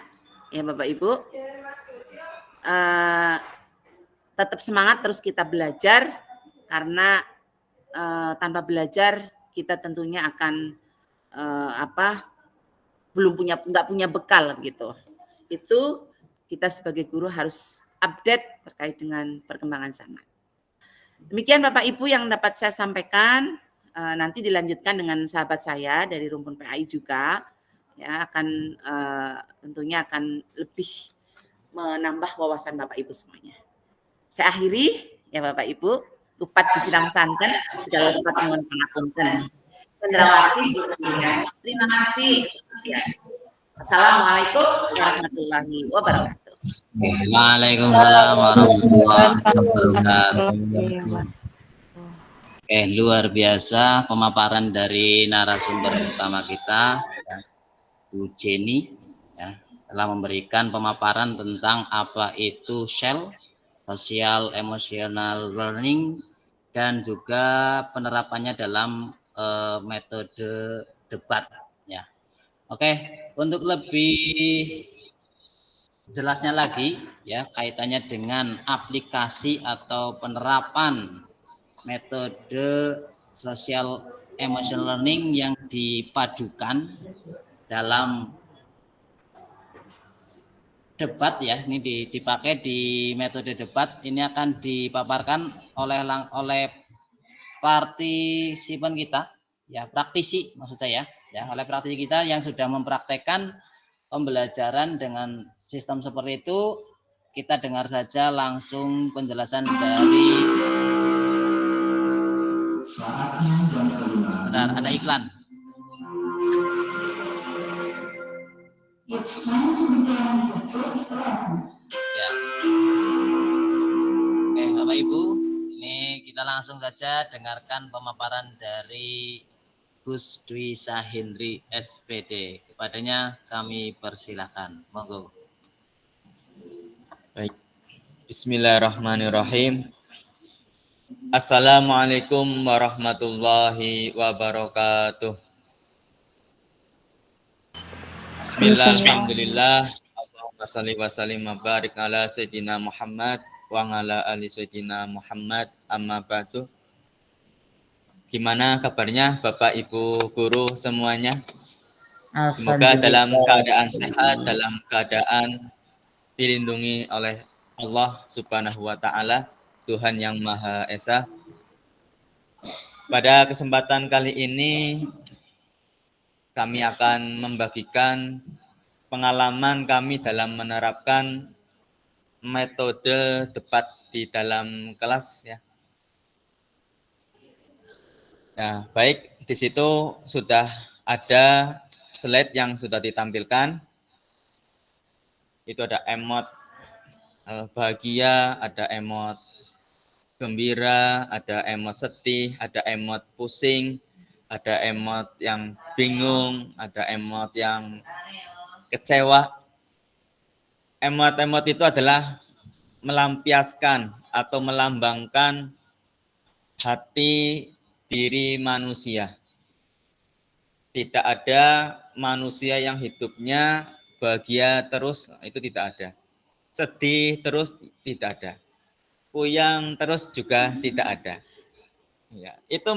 ya Bapak Ibu, tetap semangat terus kita belajar, karena tanpa belajar kita tentunya akan nggak punya bekal gitu. Itu kita sebagai guru harus update terkait dengan perkembangan zaman. Demikian Bapak Ibu yang dapat saya sampaikan. Nanti dilanjutkan dengan sahabat saya dari Rumpun PAI juga, ya, akan tentunya akan lebih menambah wawasan Bapak Ibu semuanya. Saya akhiri ya Bapak Ibu, tupat disiram santen, segala tempat mohon pangapunten. Terima kasih. Assalamualaikum warahmatullahi wabarakatuh. Waalaikumsalam warahmatullahi wabarakatuh. Luar biasa pemaparan dari narasumber utama kita, Bu Jenny, ya, telah memberikan pemaparan tentang apa itu SEL, Social Emotional Learning, dan juga penerapannya dalam metode debat ya. Oke, untuk lebih jelasnya lagi ya kaitannya dengan aplikasi atau penerapan metode social emotional learning yang dipadukan dalam debat ya, ini dipakai di metode debat, ini akan dipaparkan oleh partisipan kita ya, praktisi maksud saya ya, oleh praktisi kita yang sudah mempraktekkan pembelajaran dengan sistem seperti itu. Kita dengar saja langsung penjelasan dari Saatnya jam kelima. Bentar, ada iklan. It's time to begin the first lesson. Ya. Oke, Bapak Ibu, ini kita langsung saja dengarkan pemaparan dari Gus Dwi Sahendri SPD. Kepadanya kami persilahkan. Monggo. Baik. Bismillahirrahmanirrahim. Assalamualaikum warahmatullahi wabarakatuh. Bismillahirrahmanirrahim. Allahumma shalli wa sallim wa barik ala sayyidina Muhammad wa ala ali sayyidina Muhammad, amma ba'du. Gimana kabarnya Bapak Ibu guru semuanya? Semoga dalam keadaan sehat, dalam keadaan dilindungi oleh Allah Subhanahu wa Ta'ala, Tuhan yang Maha Esa. Pada kesempatan kali ini kami akan membagikan pengalaman kami dalam menerapkan metode debat di dalam kelas ya. Nah, baik, di situ sudah ada slide yang sudah ditampilkan. Itu ada emot bahagia, ada emot gembira, ada emot sedih, ada emot pusing, ada emot yang bingung, ada emot yang kecewa. Emot-emot itu adalah melampiaskan atau melambangkan hati diri manusia. Tidak ada manusia yang hidupnya bahagia terus, itu tidak ada. Sedih terus tidak ada. Puyang terus juga tidak ada. Ya, itu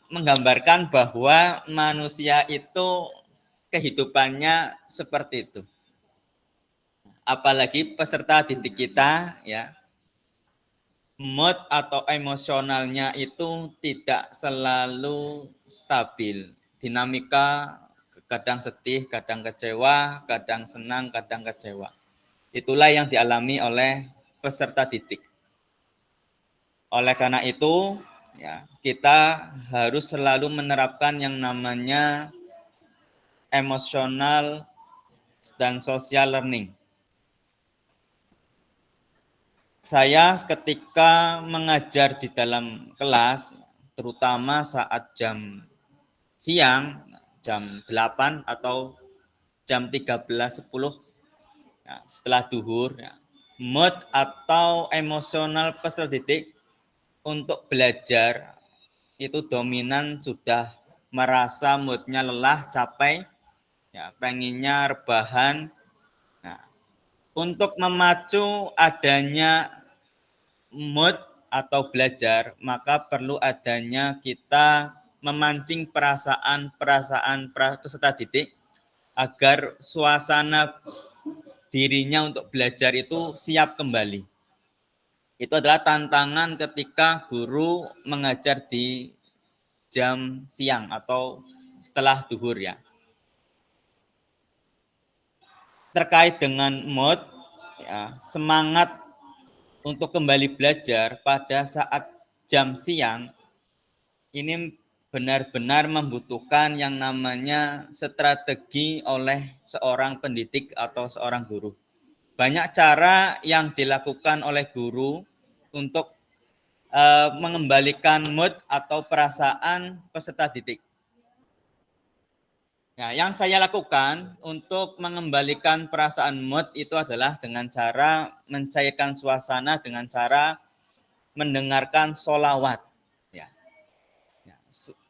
menggambarkan bahwa manusia itu kehidupannya seperti itu. Apalagi peserta didik kita ya, mood atau emosionalnya itu tidak selalu stabil. Dinamika kadang sedih, kadang kecewa, kadang senang, kadang kecewa. Itulah yang dialami oleh peserta didik. Oleh karena itu, ya, kita harus selalu menerapkan yang namanya emosional dan social learning. Saya ketika mengajar di dalam kelas, terutama saat jam siang, jam 8 atau jam 13.10, ya, setelah duhur, ya, mood atau emosional peserta didik untuk belajar itu dominan sudah merasa moodnya lelah, capek, ya, pengennya rebahan. Nah, untuk memacu adanya mood atau belajar, maka perlu adanya kita memancing perasaan peserta didik agar suasana dirinya untuk belajar itu siap kembali. Itu adalah tantangan ketika guru mengajar di jam siang atau setelah duhur ya. Terkait dengan mood, ya, semangat untuk kembali belajar pada saat jam siang ini benar-benar membutuhkan yang namanya strategi oleh seorang pendidik atau seorang guru. Banyak cara yang dilakukan oleh guru untuk mengembalikan mood atau perasaan peserta didik. Nah, yang saya lakukan untuk mengembalikan perasaan mood itu adalah dengan cara mencairkan suasana, dengan cara mendengarkan sholawat. Ya.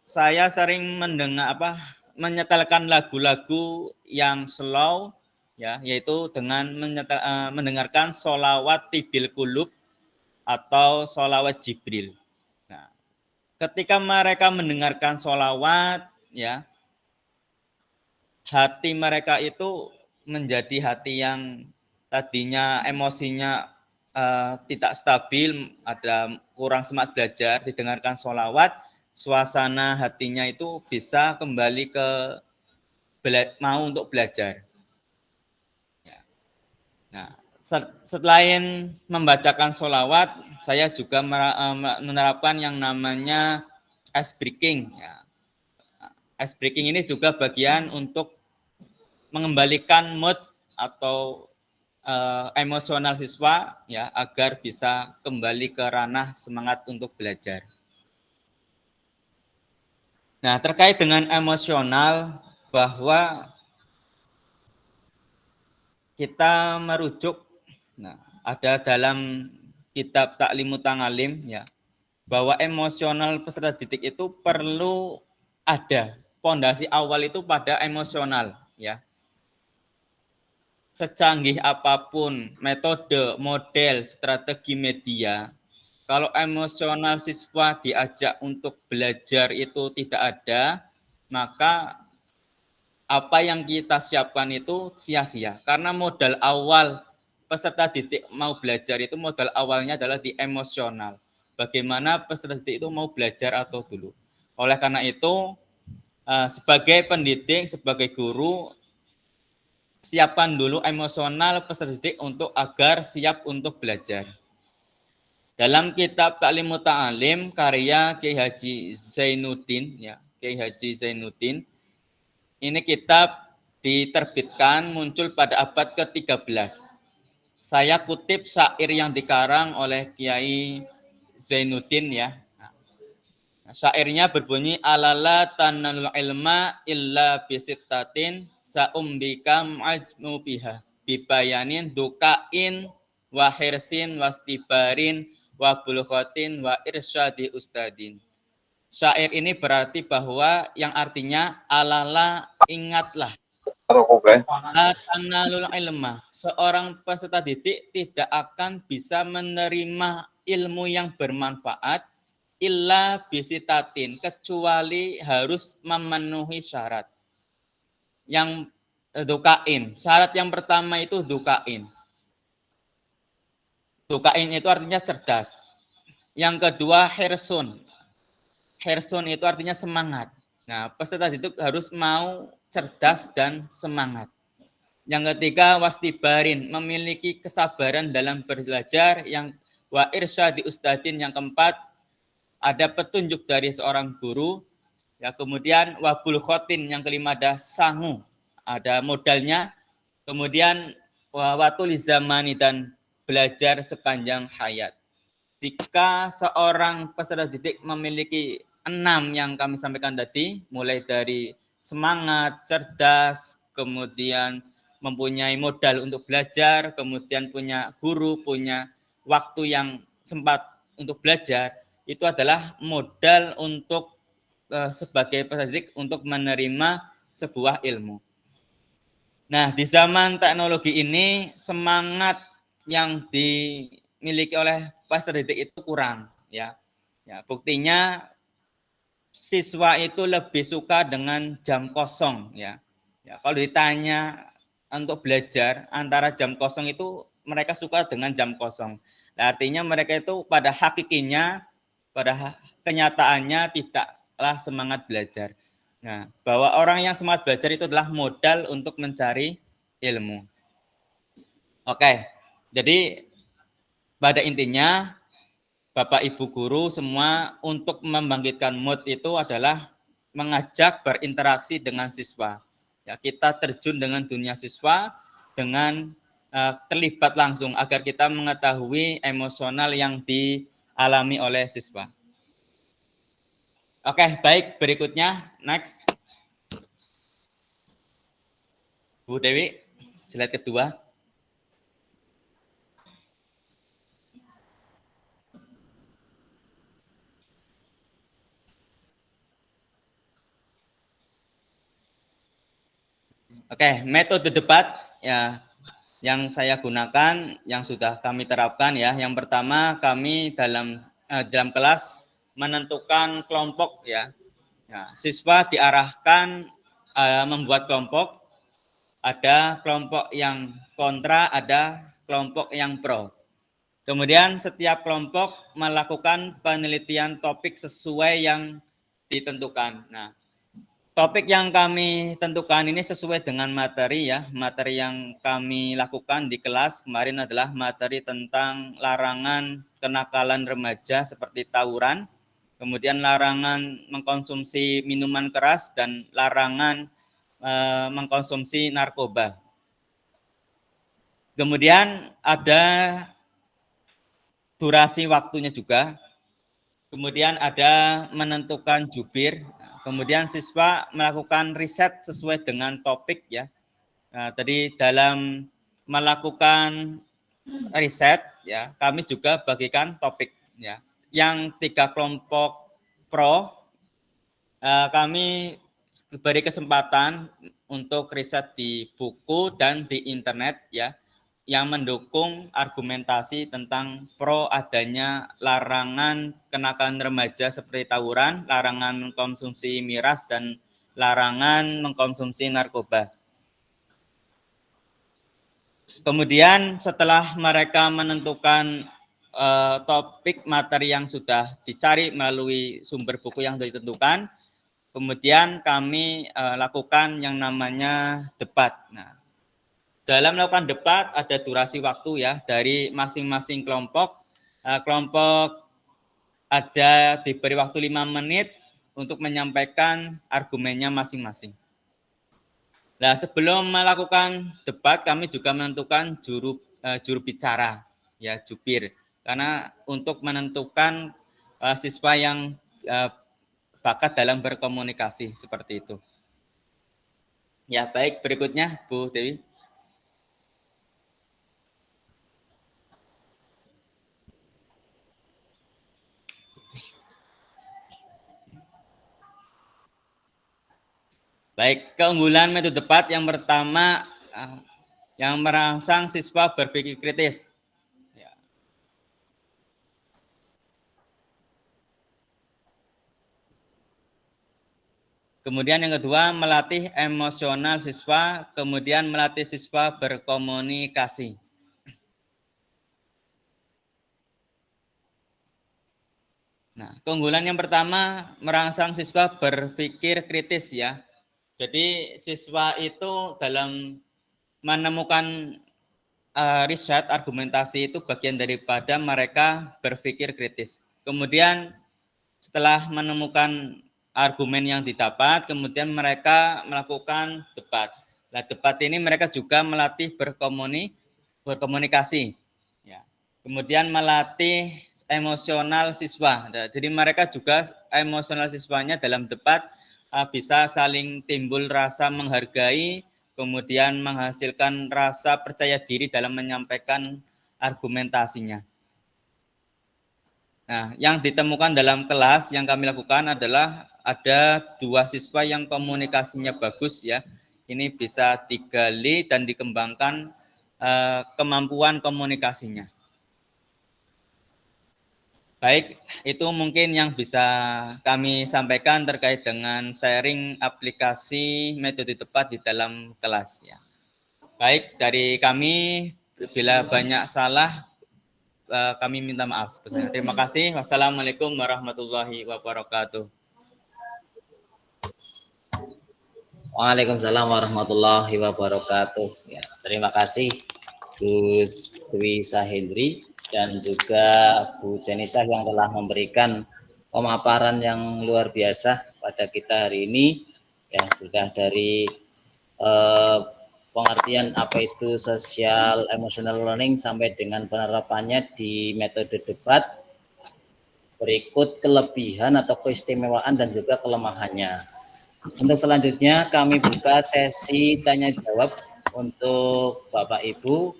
Saya sering menyetelkan lagu-lagu yang slow, ya, yaitu dengan mendengarkan sholawat Tibil Qulub atau sholawat Jibril. Nah, ketika mereka mendengarkan sholawat, ya, hati mereka itu menjadi hati yang tadinya emosinya tidak stabil, ada kurang semangat belajar, didengarkan sholawat, suasana hatinya itu bisa kembali ke mau untuk belajar. Ya. Nah, selain membacakan sholawat, saya juga menerapkan yang namanya ice breaking. Ya. Ice breaking ini juga bagian untuk mengembalikan mood atau emosional siswa, ya, agar bisa kembali ke ranah semangat untuk belajar. Nah, terkait dengan emosional, bahwa kita merujuk, nah, ada dalam kitab Ta'limut Ta'alim, ya, bahwa emosional peserta didik itu perlu ada fondasi awal itu pada emosional, ya. Secanggih apapun metode, model, strategi media, kalau emosional siswa diajak untuk belajar itu tidak ada, maka apa yang kita siapkan itu sia-sia. Karena modal awal peserta didik mau belajar itu modal awalnya adalah di emosional. Bagaimana peserta didik itu mau belajar atau dulu. Oleh karena itu, sebagai pendidik, sebagai guru, siapkan dulu emosional peserta didik untuk agar siap untuk belajar. Dalam kitab Ta'limut Ta'alim karya Kiai Haji Zainuddin, ya, Kiai Haji Zainuddin, ini kitab diterbitkan muncul pada abad ke-13. Saya kutip syair yang dikarang oleh Kiai Zainuddin, ya. Syairnya berbunyi, alala tanalul ilma illa bisittatin sa'umbika ma'ajmu biha bibayanin dukain wa hirsin wastibarin wa bulghatin wa irsyadi ustadin. Syair ini berarti bahwa yang artinya alala, ingatlah, tanalul ilma, seorang peserta didik tidak akan bisa menerima ilmu yang bermanfaat illa bisitatin, kecuali harus memenuhi syarat. Yang dukain, syarat yang pertama itu dukain. Dukain itu artinya cerdas. Yang kedua hirsun. Hirsun itu artinya semangat. Nah, peserta didik harus mau cerdas dan semangat. Yang ketiga wastibarin, memiliki kesabaran dalam belajar. Yang wa irsyadi ustadin, yang keempat ada petunjuk dari seorang guru. Ya, kemudian wabul khotin, yang kelima ada sangu, ada modalnya. Kemudian watul zamani, dan belajar sepanjang hayat. Jika seorang peserta didik memiliki 6 yang kami sampaikan tadi, mulai dari semangat, cerdas, kemudian mempunyai modal untuk belajar, kemudian punya guru, punya waktu yang sempat untuk belajar, itu adalah modal untuk sebagai peserta didik untuk menerima sebuah ilmu. Nah, di zaman teknologi ini semangat yang dimiliki oleh peserta didik itu kurang, ya. Ya, buktinya siswa itu lebih suka dengan jam kosong, ya. Ya, kalau ditanya untuk belajar antara jam kosong itu mereka suka dengan jam kosong. Nah, artinya mereka itu pada hakikinya, pada kenyataannya tidaklah semangat belajar. Nah, bahwa orang yang semangat belajar itu adalah modal untuk mencari ilmu. Oke, jadi pada intinya Bapak Ibu guru semua untuk membangkitkan mood itu adalah mengajak berinteraksi dengan siswa. Ya, kita terjun dengan dunia siswa dengan terlibat langsung agar kita mengetahui emosional yang dialami oleh siswa. Oke, baik, berikutnya next. Bu Dewi, slide kedua. Oke, metode debat ya yang saya gunakan, yang sudah kami terapkan ya. Yang pertama kami dalam kelas menentukan kelompok ya. Ya, siswa diarahkan membuat kelompok. Ada kelompok yang kontra, ada kelompok yang pro. Kemudian setiap kelompok melakukan penelitian topik sesuai yang ditentukan. Nah, topik yang kami tentukan ini sesuai dengan materi ya. Materi yang kami lakukan di kelas kemarin adalah materi tentang larangan kenakalan remaja seperti tawuran, kemudian larangan mengkonsumsi minuman keras, dan larangan mengkonsumsi narkoba. Kemudian ada durasi waktunya juga. Kemudian ada menentukan jubir. Kemudian siswa melakukan riset sesuai dengan topik ya. Nah, tadi dalam melakukan riset ya, kami juga bagikan topik ya. Yang 3 kelompok pro kami beri kesempatan untuk riset di buku dan di internet ya, yang mendukung argumentasi tentang pro adanya larangan kenakalan remaja seperti tawuran, larangan mengkonsumsi miras, dan larangan mengkonsumsi narkoba. Kemudian setelah mereka menentukan topik materi yang sudah dicari melalui sumber buku yang sudah ditentukan, kemudian kami lakukan yang namanya debat. Nah, dalam melakukan debat ada durasi waktu ya dari masing-masing kelompok. Kelompok ada diberi waktu 5 menit untuk menyampaikan argumennya masing-masing. Nah, sebelum melakukan debat kami juga menentukan juru bicara ya, jubir, karena untuk menentukan siswa yang bakat dalam berkomunikasi seperti itu. Ya, baik, berikutnya Bu Dewi. Baik, keunggulan metode debat yang pertama yang merangsang siswa berpikir kritis. Ya. Kemudian yang kedua, melatih emosional siswa, kemudian melatih siswa berkomunikasi. Nah, keunggulan yang pertama merangsang siswa berpikir kritis ya. Jadi siswa itu dalam menemukan riset, argumentasi itu bagian daripada mereka berpikir kritis. Kemudian setelah menemukan argumen yang didapat, kemudian mereka melakukan debat. Nah, debat ini mereka juga melatih berkomunikasi. Ya. Kemudian melatih emosional siswa. Nah, jadi mereka juga emosional siswanya dalam debat bisa saling timbul rasa menghargai, kemudian menghasilkan rasa percaya diri dalam menyampaikan argumentasinya. Nah, yang ditemukan dalam kelas yang kami lakukan adalah ada 2 siswa yang komunikasinya bagus ya. Ini bisa digali dan dikembangkan kemampuan komunikasinya. Baik, itu mungkin yang bisa kami sampaikan terkait dengan sharing aplikasi metode debat di dalam kelas ya. Baik, dari kami bila banyak salah kami minta maaf sebesarnya. Terima kasih. Wassalamualaikum warahmatullahi wabarakatuh. Waalaikumsalam warahmatullahi wabarakatuh. Ya, terima kasih Gus Dwi Sahendri dan juga Bu Jenisah yang telah memberikan pemaparan yang luar biasa pada kita hari ini. Ya, sudah dari pengertian apa itu social emotional learning sampai dengan penerapannya di metode debat. Berikut kelebihan atau keistimewaan dan juga kelemahannya. Untuk selanjutnya kami buka sesi tanya jawab untuk Bapak Ibu.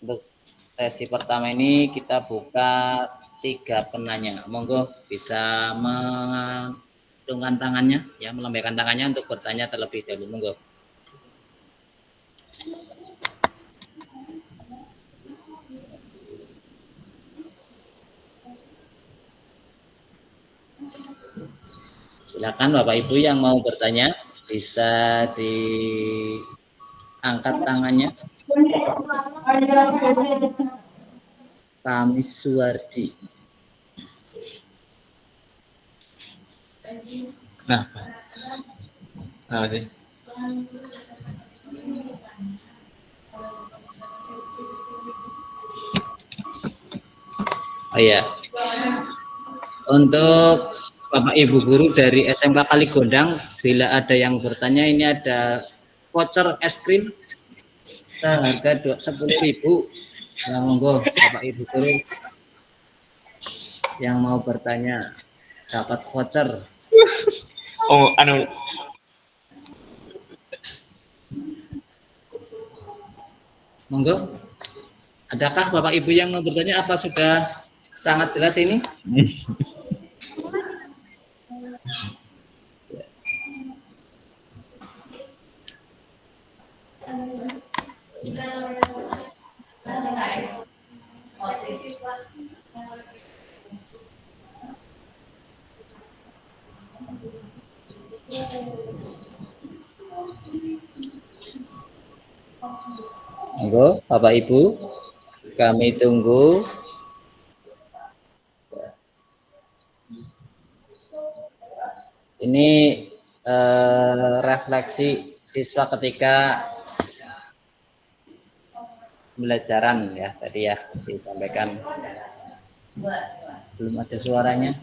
Untuk sesi pertama ini kita buka 3 penanya. Monggo bisa mengacungkan tangannya, ya, melambaikan tangannya untuk bertanya terlebih dahulu. Monggo. Silakan Bapak Ibu yang mau bertanya, bisa diangkat tangannya. Kamis Suwardi. Nah, apa sih? Oh iya. Untuk Bapak Ibu guru dari SMK Kaligondang, bila ada yang bertanya, ini ada voucher es krim seharga 10.000. Ya, monggo Bapak Ibu guru yang mau bertanya dapat voucher. Oh, anu. Monggo. Adakah Bapak Ibu yang mau bertanya, apa sudah sangat jelas ini? Monggo Bapak Ibu, kami tunggu. Ini refleksi siswa ketika pembelajaran ya, tadi ya disampaikan. Belum ada suaranya.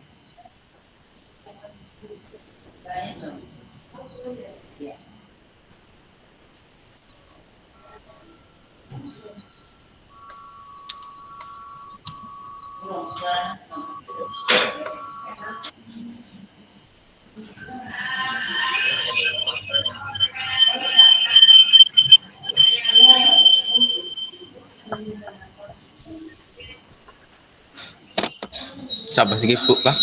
Sabar sedikit, Bu, Pak.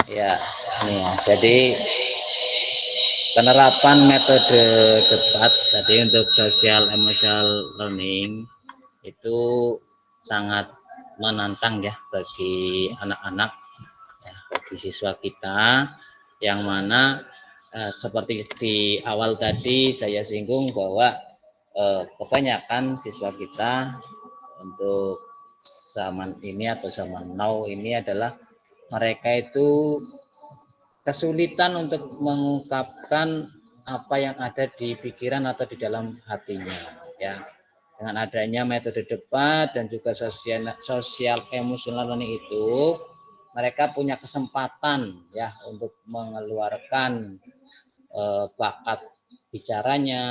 Ya, ini ya. Jadi penerapan metode debat tadi untuk social emotional learning itu sangat menantang ya bagi anak-anak, ya, bagi siswa kita, yang mana seperti di awal tadi saya singgung bahwa kebanyakan siswa kita untuk zaman ini atau zaman now ini adalah mereka itu kesulitan untuk mengungkapkan apa yang ada di pikiran atau di dalam hatinya, ya. Dengan adanya metode debat dan juga sosial emosional learning itu, mereka punya kesempatan ya untuk mengeluarkan bakat bicaranya,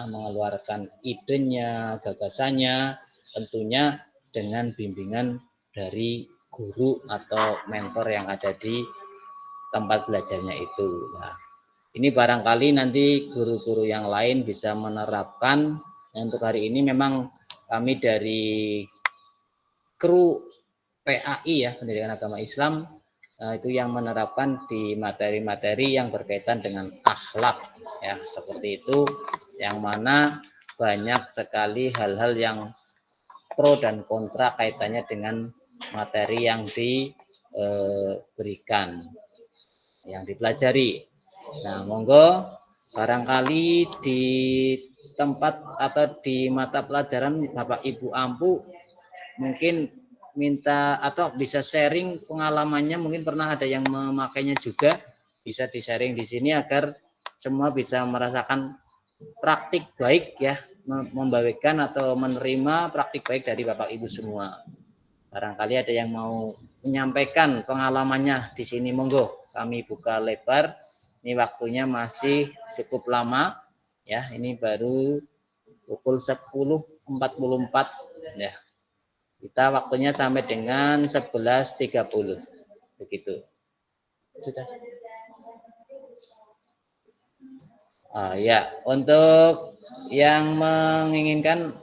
mengeluarkan idenya, gagasannya, tentunya dengan bimbingan dari guru atau mentor yang ada di tempat belajarnya itu. Nah, ini barangkali nanti guru-guru yang lain bisa menerapkan. Untuk hari ini memang kami dari kru PAI ya, Pendidikan Agama Islam, itu yang menerapkan di materi-materi yang berkaitan dengan akhlak ya, seperti itu, yang mana banyak sekali hal-hal yang pro dan kontra kaitannya dengan materi yang diberikan, yang dipelajari. Nah, monggo barangkali di tempat atau di mata pelajaran Bapak Ibu ampu mungkin minta atau bisa sharing pengalamannya, mungkin pernah ada yang memakainya juga, bisa di-sharing di sini agar semua bisa merasakan praktik baik ya, membagikan atau menerima praktik baik dari Bapak Ibu semua. Barangkali ada yang mau menyampaikan pengalamannya di sini, monggo. Kami buka lebar. Ini waktunya masih cukup lama ya, ini baru pukul 10.44 ya. Kita waktunya sampai dengan 11.30. Begitu. Sudah. Ya, untuk yang menginginkan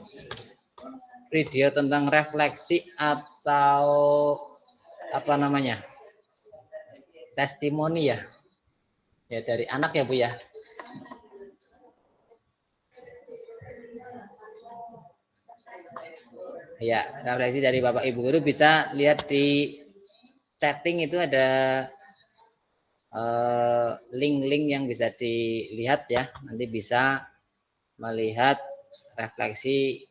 video tentang refleksi atau apa namanya? Testimoni ya. Ya dari anak ya Bu ya. Ya, refleksi dari Bapak Ibu guru bisa lihat di chatting, itu ada link-link yang bisa dilihat ya. Nanti bisa melihat refleksi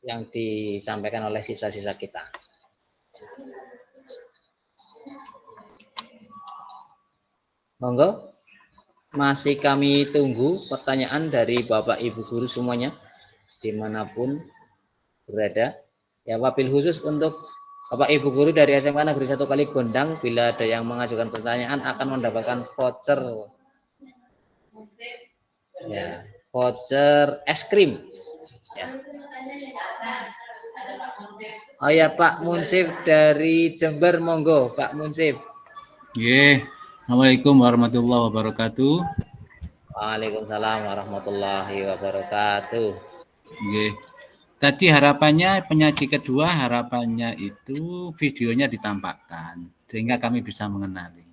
yang disampaikan oleh siswa-siswa kita. Monggo, masih kami tunggu pertanyaan dari Bapak Ibu guru semuanya dimanapun berada. Ya, wabil khusus untuk Bapak Ibu guru dari SMK Negeri 1 Kali Gondang, bila ada yang mengajukan pertanyaan akan mendapatkan voucher. Ya, voucher es krim. Ya. Oh ya, Pak Munsif dari Jember, monggo Pak Munsif. Nggih. Assalamualaikum warahmatullahi wabarakatuh. Waalaikumsalam warahmatullahi wabarakatuh. Nggih. Tadi harapannya penyaji kedua, harapannya itu videonya ditampakkan sehingga kami bisa mengenali.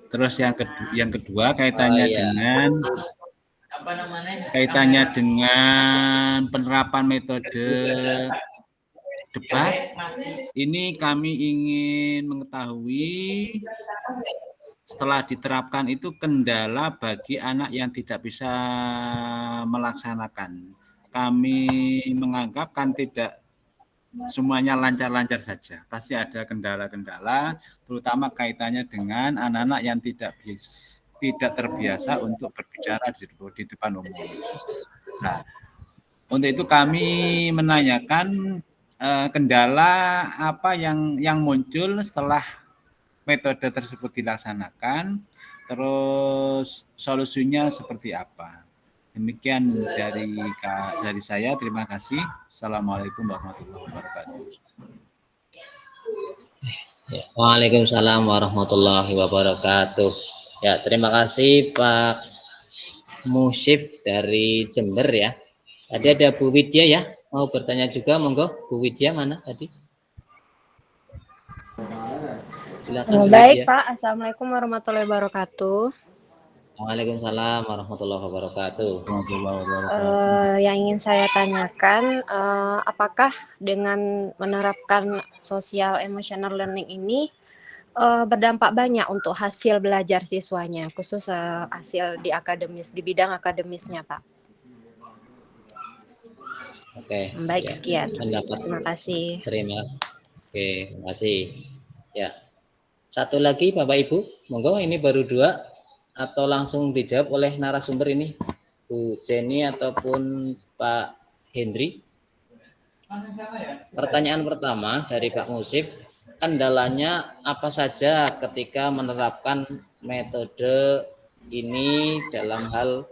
Terus yang kedua kaitannya dengan penerapan metode debat. Ini kami ingin mengetahui setelah diterapkan itu kendala bagi anak yang tidak bisa melaksanakan. Kami menganggap kan tidak semuanya lancar-lancar saja. Pasti ada kendala-kendala, terutama kaitannya dengan anak-anak yang tidak terbiasa untuk berbicara di depan umum. Nah, untuk itu kami menanyakan kendala apa yang muncul setelah metode tersebut dilaksanakan, terus solusinya seperti apa. Demikian dari saya, terima kasih. Assalamualaikum warahmatullahi wabarakatuh. Waalaikumsalam warahmatullahi wabarakatuh. Ya, terima kasih Pak Musif dari Jember ya. Tadi ada Bu Widya ya, mau bertanya juga, monggo. Bu Widya mana tadi? Silakan, Baik Pak, Assalamualaikum warahmatullahi wabarakatuh. Waalaikumsalam warahmatullahi wabarakatuh. Yang ingin saya tanyakan, apakah dengan menerapkan social emotional learning ini berdampak banyak untuk hasil belajar siswanya, khusus hasil di bidang akademisnya, Pak? Oke. Baik, ya, sekian. pendapat. Terima kasih. Terima kasih. Ya. Satu lagi Bapak Ibu, monggo, ini baru 2 atau langsung dijawab oleh narasumber ini, Bu Jenny ataupun Pak Hendri. Pertanyaan pertama dari Pak Musif, kendalanya apa saja ketika menerapkan metode ini dalam hal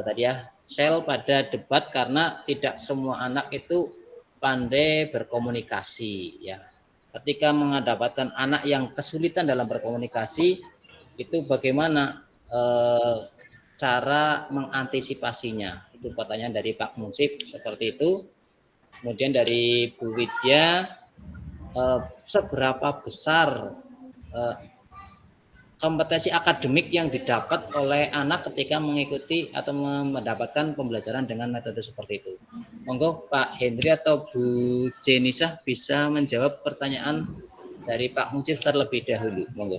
tadi ya, sel pada debat, karena tidak semua anak itu pandai berkomunikasi ya. Ketika mendapatkan anak yang kesulitan dalam berkomunikasi, itu bagaimana cara mengantisipasinya? Itu pertanyaan dari Pak Munsif seperti itu. Kemudian dari Bu Widya, seberapa besar kompetensi akademik yang didapat oleh anak ketika mengikuti atau mendapatkan pembelajaran dengan metode seperti itu? Monggo Pak Hendri atau Bu Jenisah bisa menjawab pertanyaan dari Pak Munsif terlebih dahulu. Monggo.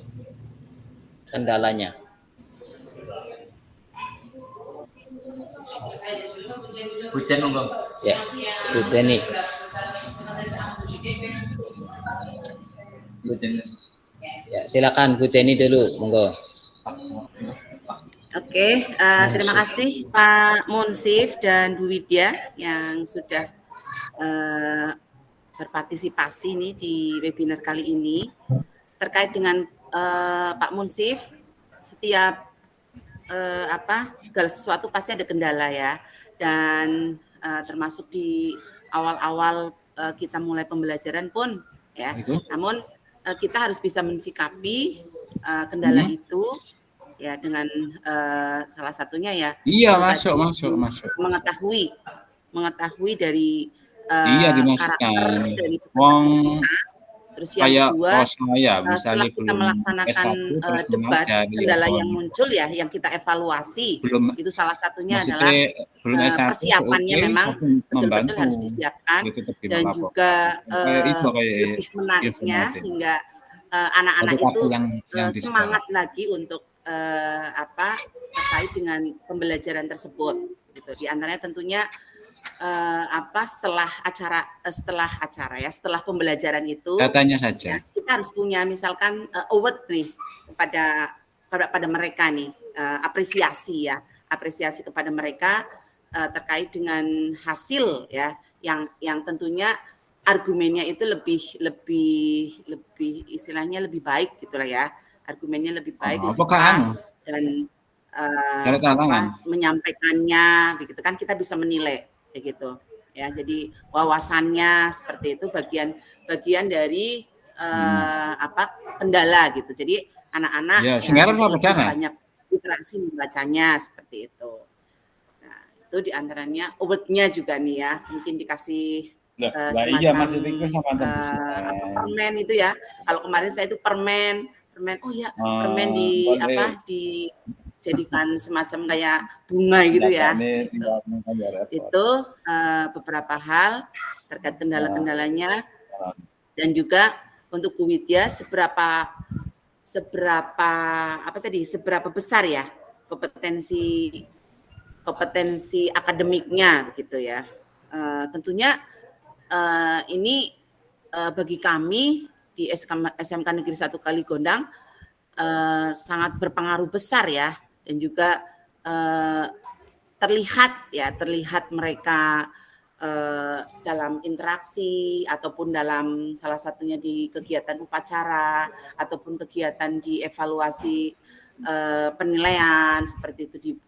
Kendalanya. Hujan monggo. Ya, Bu Jenny. Ya, silakan Bu Jenny dulu, monggo. Oke, terima kasih Pak Munsif dan Bu Widya yang sudah berpartisipasi nih di webinar kali ini. Terkait dengan Pak Munsif, setiap segala sesuatu pasti ada kendala ya, dan termasuk di awal-awal kita mulai pembelajaran pun ya. Namun kita harus bisa mensikapi kendala itu ya dengan salah satunya ya. Iya, masuk. Mengetahui dari Iya, karakter dimasukkan. dari Wong kita. Terus yang kayak kedua, saya, setelah misalnya kita belum melaksanakan S1 terus debat, mengajar, kendala ya, yang muncul ya, yang kita evaluasi, belum itu salah satunya maksudnya adalah belum S1 persiapannya oke, memang tapi betul-betul membantu harus disiapkan, gitu, tetap dan melapor. juga Kayak itu kayak lebih menariknya informasi. sehingga anak-anak Edukasi itu yang semangat lagi untuk terkait dengan pembelajaran tersebut. Gitu. Di antaranya tentunya setelah pembelajaran itu datanya saja. ya, kita harus punya misalkan award nih kepada mereka nih, apresiasi kepada mereka terkait dengan hasil ya, yang tentunya argumennya itu lebih istilahnya lebih baik gitulah ya, argumennya lebih baik, lebih pas, dan menyampaikannya begitu kan, kita bisa menilai kayak gitu ya. Jadi wawasannya seperti itu bagian dari kendala gitu. Jadi anak-anak ya, lebih banyak interaksi membacanya seperti itu. Nah, itu diantaranya award-nya juga nih ya, mungkin dikasih semacam permen itu ya. Kalau kemarin saya itu permen permen dijadikan semacam kayak bunga gitu ya. Itu beberapa hal terkait kendala-kendalanya, dan juga untuk Bu Widya seberapa besar ya kompetensi akademiknya begitu ya. Tentunya ini bagi kami di SMK Negeri 1 Kaligondang sangat berpengaruh besar ya, dan juga terlihat mereka dalam interaksi ataupun dalam salah satunya di kegiatan upacara ataupun kegiatan di evaluasi penilaian seperti itu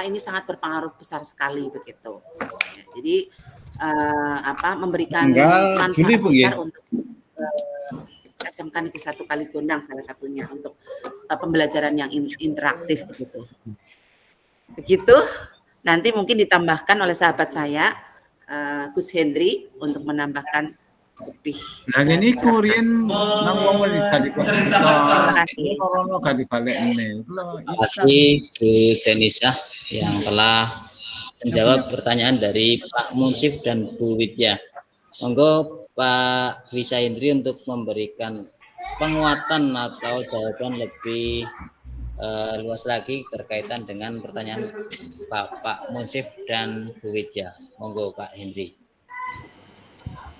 ini sangat berpengaruh besar sekali begitu. Ya, jadi memberikan manfaat besar untuk SMK Negeri 1 Kaligondang salah satunya untuk pembelajaran yang interaktif begitu. Begitu. Nanti mungkin ditambahkan oleh sahabat saya Gus Hendri untuk menambahkan lebih. Nah ini Korean nang wong tadi kok terima kasih Bu Jenisa yang telah menjawab pertanyaan dari Pak Munsif dan Bu Widya. Monggo Pak Wisa Hendri untuk memberikan penguatan atau jawaban lebih luas lagi berkaitan dengan pertanyaan Pak Munsif dan Bu Widya. Monggo Pak Hendri.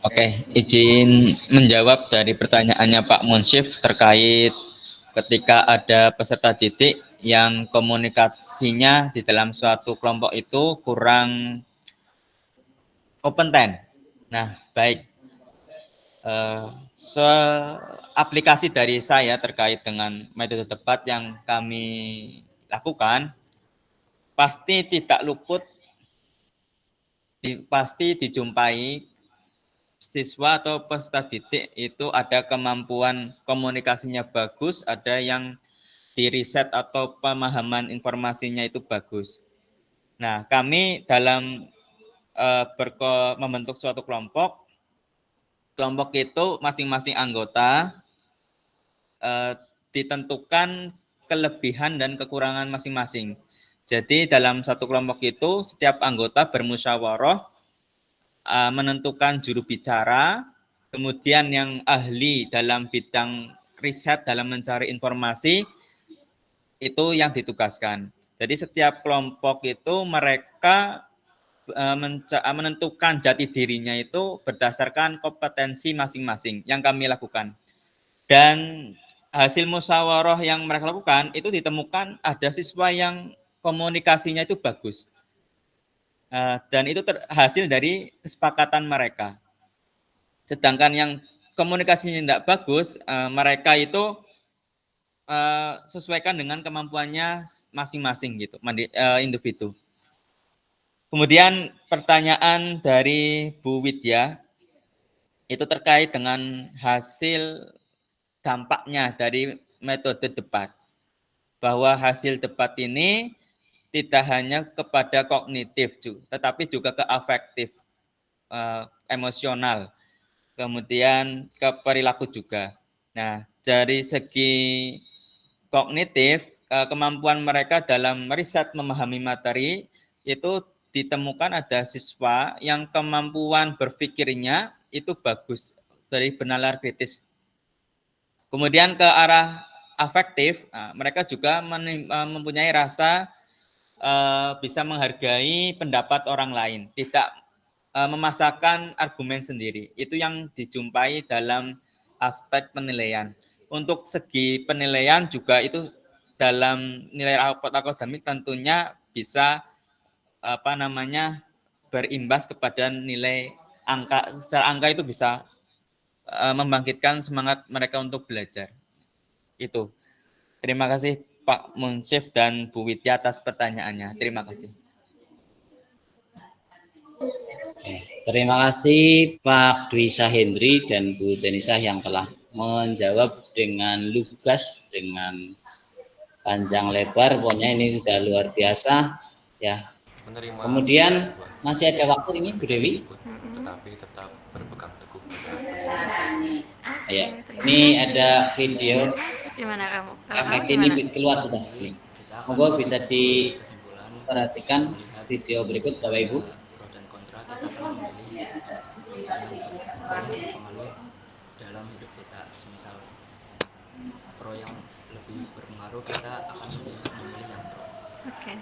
Oke, izin menjawab dari pertanyaannya Pak Munsif terkait ketika ada peserta didik yang komunikasinya di dalam suatu kelompok itu kurang kompeten. Nah, baik. Aplikasi dari saya terkait dengan metode debat yang kami lakukan pasti tidak luput, pasti dijumpai siswa atau peserta didik itu ada kemampuan komunikasinya bagus, ada yang di riset atau pemahaman informasinya itu bagus. Nah, kami dalam membentuk suatu kelompok itu masing-masing anggota ditentukan kelebihan dan kekurangan masing-masing. Jadi dalam satu kelompok itu setiap anggota bermusyawarah menentukan juru bicara, kemudian yang ahli dalam bidang riset dalam mencari informasi itu yang ditugaskan. Jadi setiap kelompok itu mereka menentukan jati dirinya itu berdasarkan kompetensi masing-masing yang kami lakukan. Dan hasil musyawarah yang mereka lakukan itu ditemukan ada siswa yang komunikasinya itu bagus. Dan itu hasil dari kesepakatan mereka. Sedangkan yang komunikasinya tidak bagus, mereka itu sesuaikan dengan kemampuannya masing-masing gitu, individu. Kemudian pertanyaan dari Bu Widya itu terkait dengan hasil dampaknya dari metode debat. Bahwa hasil debat ini tidak hanya kepada kognitif, tetapi juga ke afektif, emosional, kemudian ke perilaku juga. Nah, dari segi kognitif, kemampuan mereka dalam riset memahami materi itu ditemukan ada siswa yang kemampuan berpikirnya itu bagus dari benalar kritis. Kemudian ke arah afektif, mereka juga mempunyai rasa bisa menghargai pendapat orang lain, tidak memasakkan argumen sendiri. Itu yang dijumpai dalam aspek penilaian. Untuk segi penilaian juga itu dalam nilai rapot akademik tentunya bisa berimbas kepada nilai angka. Secara angka itu bisa membangkitkan semangat mereka untuk belajar. Itu. Terima kasih Pak Munsif dan Bu Widya atas pertanyaannya. Terima kasih. Terima kasih Pak Dwi Sahendri dan Bu Jenisa yang telah menjawab dengan lugas, dengan panjang lebar. Pokoknya ini sudah luar biasa ya. Kemudian masih ada waktu ini Bu Dewi. Tetapi tetap berpegang teguh pada ya, ini ada video. Gimana kamu? Efek ini keluar sudah. Monggo bisa diperhatikan video berikut Bapak Ibu. pengaruh dalam hidup kita. Semisal pro yang lebih berpengaruh, kita akan memilih yang pro. Oke.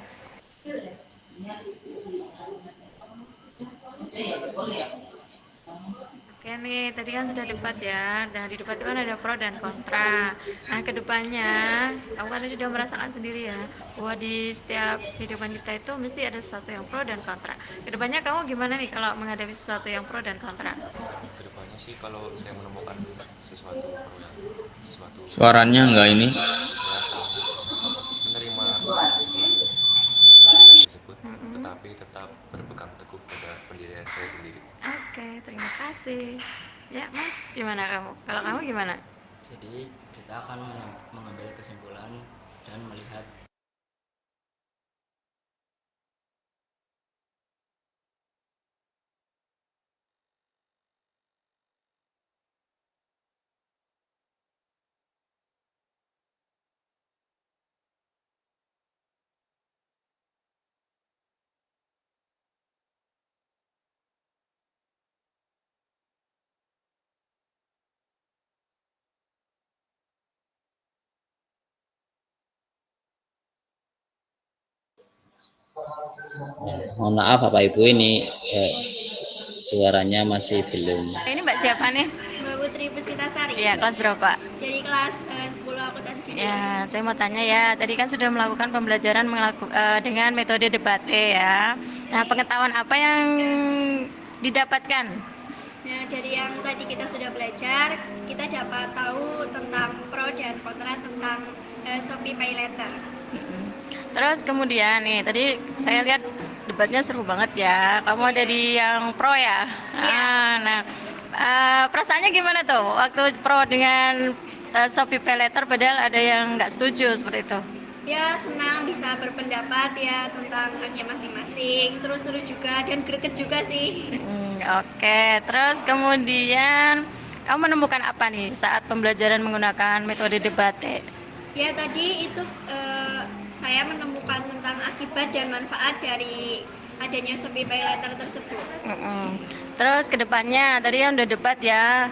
Oke nih, tadi kan sudah debat ya. Nah, di debat itu kan ada pro dan kontra. Nah, kedepannya, kamu kan sudah merasakan sendiri ya, bahwa di setiap kehidupan kita itu mesti ada sesuatu yang pro dan kontra. Kedepannya kamu gimana nih kalau menghadapi sesuatu yang pro dan kontra? Kedepannya sih kalau saya menemukan sesuatu pro yang Suaranya enggak ini? saya akan menerima pendidikan tersebut, tetapi tetap berpegang teguh pada pendirian saya sendiri. Oke, terima kasih. Ya, Mas, gimana kamu? Kalau kamu gimana? Jadi kita akan mengambil kesimpulan dan melihat Mohon maaf Bapak Ibu, ini suaranya masih belum. Ini Mbak siapa nih? Mbak Putri Puspitasari. Iya, kelas berapa? Dari kelas 10 akuntansi. Ya, saya mau tanya ya, tadi kan sudah melakukan pembelajaran dengan metode debate ya. Nah, pengetahuan apa yang didapatkan? Nah, dari yang tadi kita sudah belajar, kita dapat tahu tentang pro dan kontra tentang Shopee Pay Later. Terus kemudian nih, tadi saya lihat debatnya seru banget ya. Kamu ada di yang pro ya? Nah, perasaannya gimana tuh waktu pro dengan Shopee Pay Later, padahal ada yang nggak setuju seperti itu? Ya, senang bisa berpendapat ya tentang haknya masing-masing. Terus seru juga dan greget juga sih. Oke, terus kemudian kamu menemukan apa nih saat pembelajaran menggunakan metode debate? Ya, tadi itu saya menemukan tentang akibat dan manfaat dari adanya Shopee Pay Later tersebut. Terus kedepannya tadi yang udah debat ya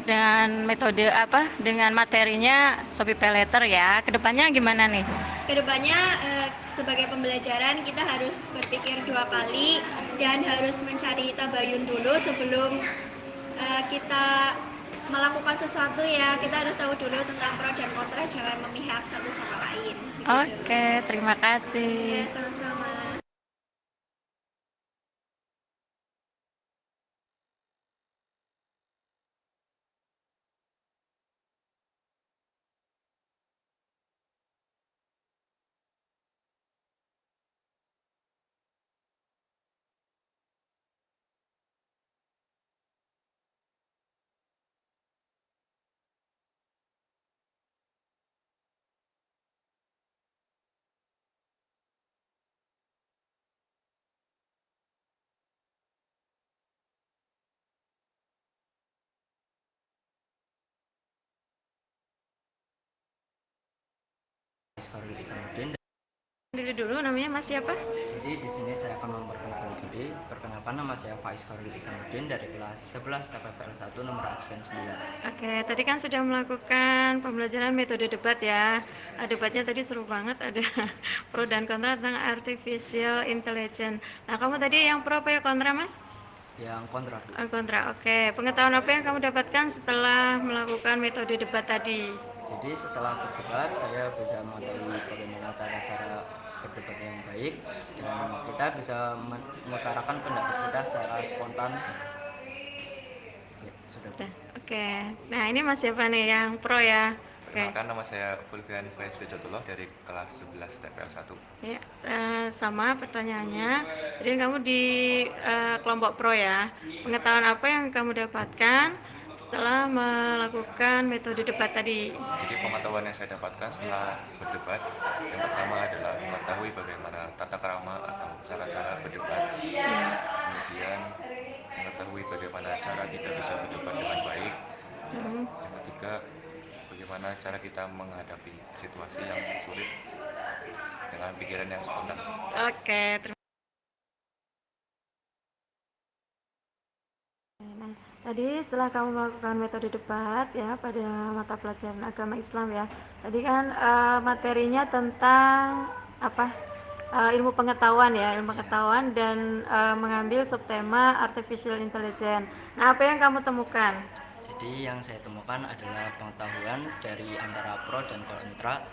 dengan metode apa, dengan materinya Shopee Pay Later ya. Kedepannya gimana nih? kedepannya sebagai pembelajaran kita harus berpikir 2 kali dan harus mencari tabayun dulu sebelum kita melakukan sesuatu ya. Kita harus tahu dulu tentang pro dan kontra, jangan memihak satu sama lain. Oke, terima kasih. Ya, sama-sama. Khairul Isamuddin. Diri dulu, namanya Mas siapa? Jadi di sini saya akan memperkenalkan diri. Perkenalkan, nama saya Faiz Khairul Isamuddin dari kelas 11 TPFL 1 nomor absen 9. Oke, tadi kan sudah melakukan pembelajaran metode debat ya. Debatnya tadi seru banget, ada pro dan kontra tentang artificial intelligence. Nah, kamu tadi yang pro apa ya kontra, Mas? Yang kontra. Kontra, oke. Pengetahuan apa yang kamu dapatkan setelah melakukan metode debat tadi? Jadi setelah berdebat saya bisa mengetahui bagaimana tata cara berdebat yang baik dan kita bisa mengutarakan pendapat kita secara spontan. Ya, sudah. Oke. Nah, ini Mas siapa nih yang pro ya? Perkenalkan, nama saya Fulvian Faiz Bejotullah dari kelas 11 TPL 1. Ya, sama pertanyaannya. Jadi kamu di kelompok pro ya. Pengetahuan apa yang kamu dapatkan setelah melakukan metode debat tadi? Jadi pengetahuan yang saya dapatkan setelah berdebat, yang pertama adalah mengetahui bagaimana tata krama atau cara-cara berdebat. Kemudian mengetahui bagaimana cara kita bisa berdebat dengan baik. Yang ketiga, bagaimana cara kita menghadapi situasi yang sulit dengan pikiran yang spontan. Oke, tadi setelah kamu melakukan metode debat ya pada mata pelajaran agama Islam ya, tadi kan materinya tentang apa, ilmu pengetahuan ya, ilmu pengetahuan dan mengambil subtema artificial intelligence. Nah, apa yang kamu temukan? Jadi yang saya temukan adalah pengetahuan dari antara pro dan kontra.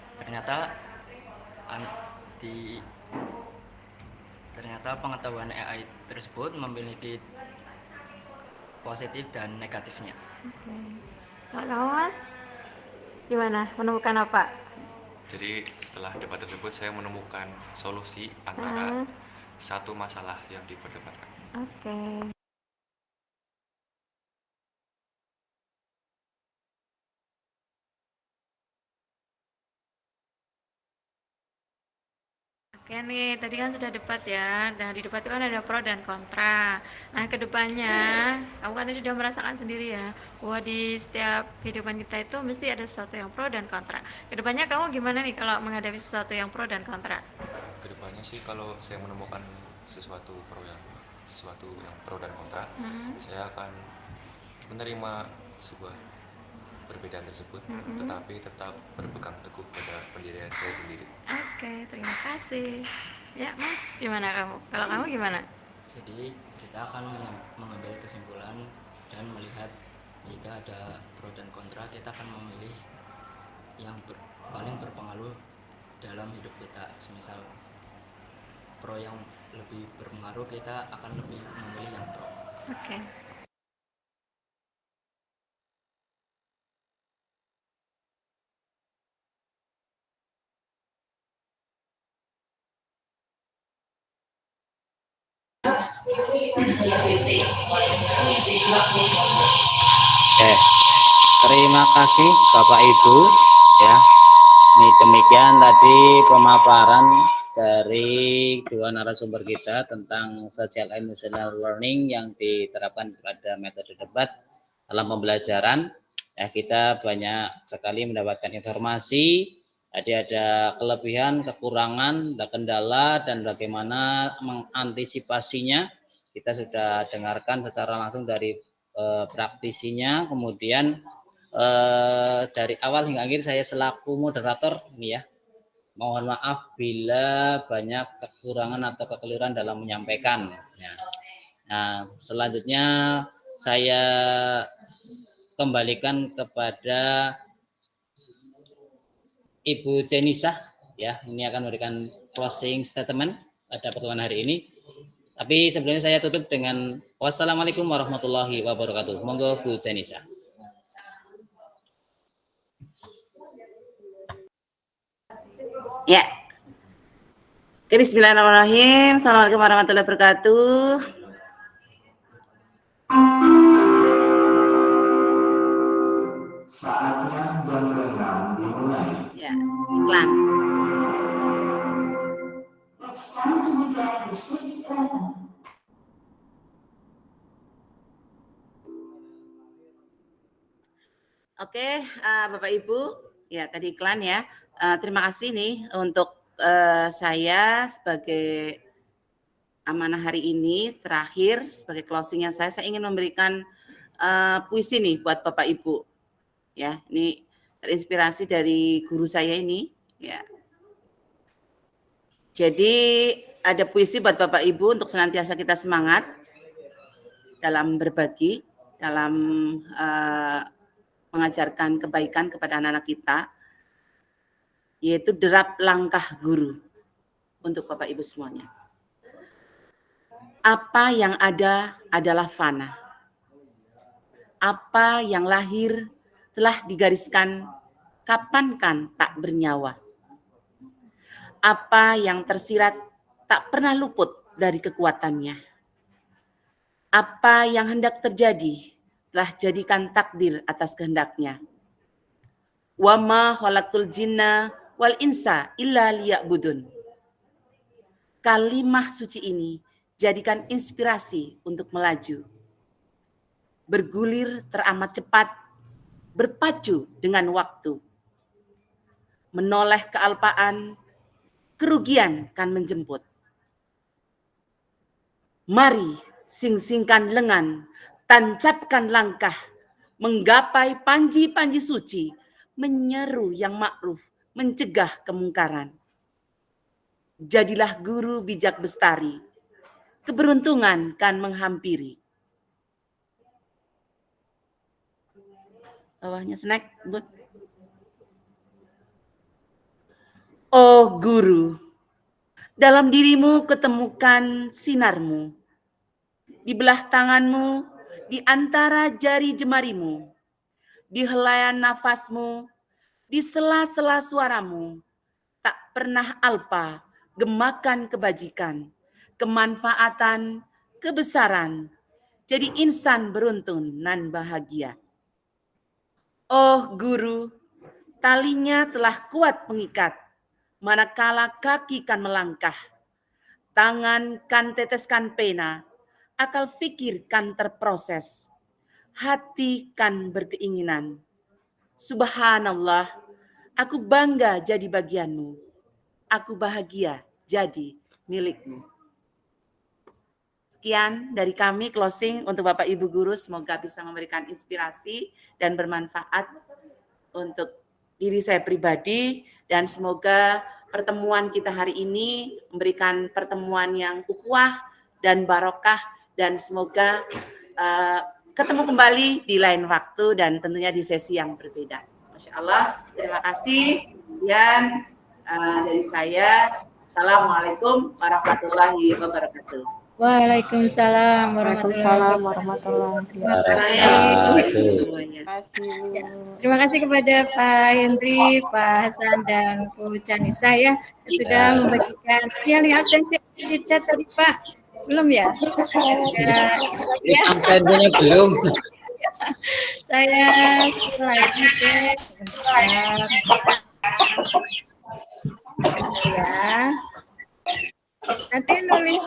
Ternyata pengetahuan AI tersebut memiliki positif dan negatifnya. Oke. Kalau kamu Mas, gimana? Menemukan apa? Jadi setelah debat tersebut saya menemukan solusi antara satu masalah yang diperdebatkan. Oke. Oke nih, tadi kan sudah debat ya. Nah, di debat itu kan ada pro dan kontra. Nah, kedepannya, kamu kan tadi sudah merasakan sendiri ya, bahwa di setiap kehidupan kita itu mesti ada sesuatu yang pro dan kontra. Kedepannya kamu gimana nih kalau menghadapi sesuatu yang pro dan kontra? Kedepannya sih kalau saya menemukan sesuatu yang pro dan kontra, saya akan menerima sebuah perbedaan tersebut, tetapi tetap berpegang teguh pada pendirian saya sendiri. Oke, terima kasih. Ya, Mas, gimana kamu? Kalau kamu gimana? Jadi kita akan mengambil kesimpulan dan melihat jika ada pro dan kontra, kita akan memilih yang paling berpengaruh dalam hidup kita. Semisal pro yang lebih berpengaruh, kita akan lebih memilih yang pro. Oke. Oke, terima kasih Bapak Ibu ya. Ini demikian tadi pemaparan dari dua narasumber kita tentang social emotional learning yang diterapkan pada metode debat dalam pembelajaran. Ya, kita banyak sekali mendapatkan informasi. Tadi ada kelebihan, kekurangan, ada kendala, dan bagaimana mengantisipasinya. Kita sudah dengarkan secara langsung dari praktisinya, kemudian dari awal hingga akhir saya selaku moderator ini ya, Mohon maaf bila banyak kekurangan atau kekeliruan dalam menyampaikan. Ya. Nah, selanjutnya saya kembalikan kepada Ibu Jenisah. Ya, ini akan memberikan closing statement pada pertemuan hari ini. Tapi sebelumnya saya tutup dengan wassalamualaikum warahmatullahi wabarakatuh. Monggo Bu Jenisah. Ya. Oke, bismillahirrahmanirrahim. Assalamualaikum warahmatullahi wabarakatuh. Saatnya jam 6 dimulai. Ya, iklan. It's time to begin the shift lesson. Oke, Bapak Ibu, ya tadi iklan ya. Terima kasih nih untuk saya sebagai amanah hari ini terakhir sebagai closingnya saya ingin memberikan puisi nih buat Bapak Ibu. Ya, ini terinspirasi dari guru saya ini. Ya. Jadi ada puisi buat Bapak Ibu untuk senantiasa kita semangat dalam berbagi, dalam mengajarkan kebaikan kepada anak-anak kita, yaitu derap langkah guru untuk Bapak Ibu semuanya. Apa yang ada adalah fana. Apa yang lahir telah digariskan, kapankan tak bernyawa. Apa yang tersirat tak pernah luput dari kekuatannya. Apa yang hendak terjadi telah jadikan takdir atas kehendaknya. Wa ma khalaqtul jinna wal insa illa liya'budun. Kalimah suci ini jadikan inspirasi untuk melaju. Bergulir teramat cepat, berpacu dengan waktu. Menoleh kealpaan, kerugian kan menjemput. Mari sing-singkan lengan, tancapkan langkah, menggapai panji-panji suci, menyeru yang ma'ruf, mencegah kemungkaran. Jadilah guru bijak bestari, keberuntungan kan menghampiri. Bawahnya snack, Bud. Oh guru, dalam dirimu ketemukan sinarmu, di belah tanganmu, di antara jari jemarimu, di helaian nafasmu, di sela-sela suaramu, tak pernah alpa, gemakan kebajikan, kemanfaatan, kebesaran, jadi insan beruntun nan bahagia. Oh guru, talinya telah kuat mengikat, manakala kaki kan melangkah, tangan kan teteskan pena, akal fikir kan terproses, hati kan berkeinginan. Subhanallah, aku bangga jadi bagianmu, aku bahagia jadi milikmu. Sekian dari kami closing untuk Bapak Ibu guru, semoga bisa memberikan inspirasi dan bermanfaat untuk diri saya pribadi, dan semoga pertemuan kita hari ini memberikan pertemuan yang ukhuwah dan barokah, dan semoga ketemu kembali di lain waktu dan tentunya di sesi yang berbeda. Masya Allah, terima kasih. Dan dari saya, Assalamualaikum warahmatullahi wabarakatuh. Waalaikumsalam Waalaikumsalam warahmatullahi wabarakatuh. Terima kasih kepada Pak Hendri, Pak Hasan, dan Bu Janisa ya sudah membagikan. Ya, link absensi di chat tadi Pak, belum ya? Link absensinya belum. Saya lagi deh. Ya. Nanti nulis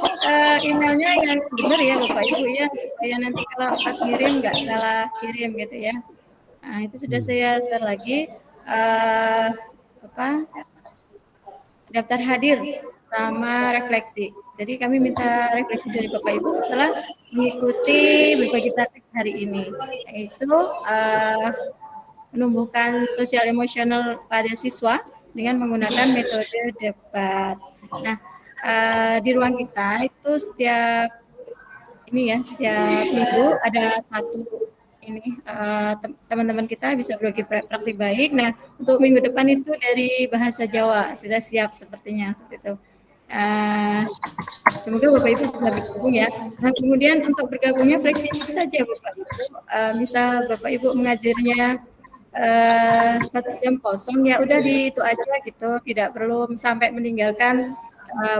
emailnya yang benar ya Bapak Ibu ya, supaya nanti kalau pas kirim nggak salah kirim gitu ya. Nah itu sudah saya share lagi daftar hadir sama refleksi. Jadi kami minta refleksi dari Bapak Ibu setelah mengikuti berbagi praktik hari ini, yaitu menumbuhkan sosial emosional pada siswa dengan menggunakan metode debat. Nah, di ruang kita itu setiap minggu ada satu teman-teman kita bisa berbagi praktik baik. Nah, untuk minggu depan itu dari bahasa Jawa sudah siap sepertinya seperti itu. Semoga Bapak Ibu bisa bergabung ya. Nah, kemudian untuk bergabungnya fleksibel saja Bapak Ibu. Misal Bapak Ibu mengajarnya 1 jam kosong ya udah di itu aja gitu, tidak perlu sampai meninggalkan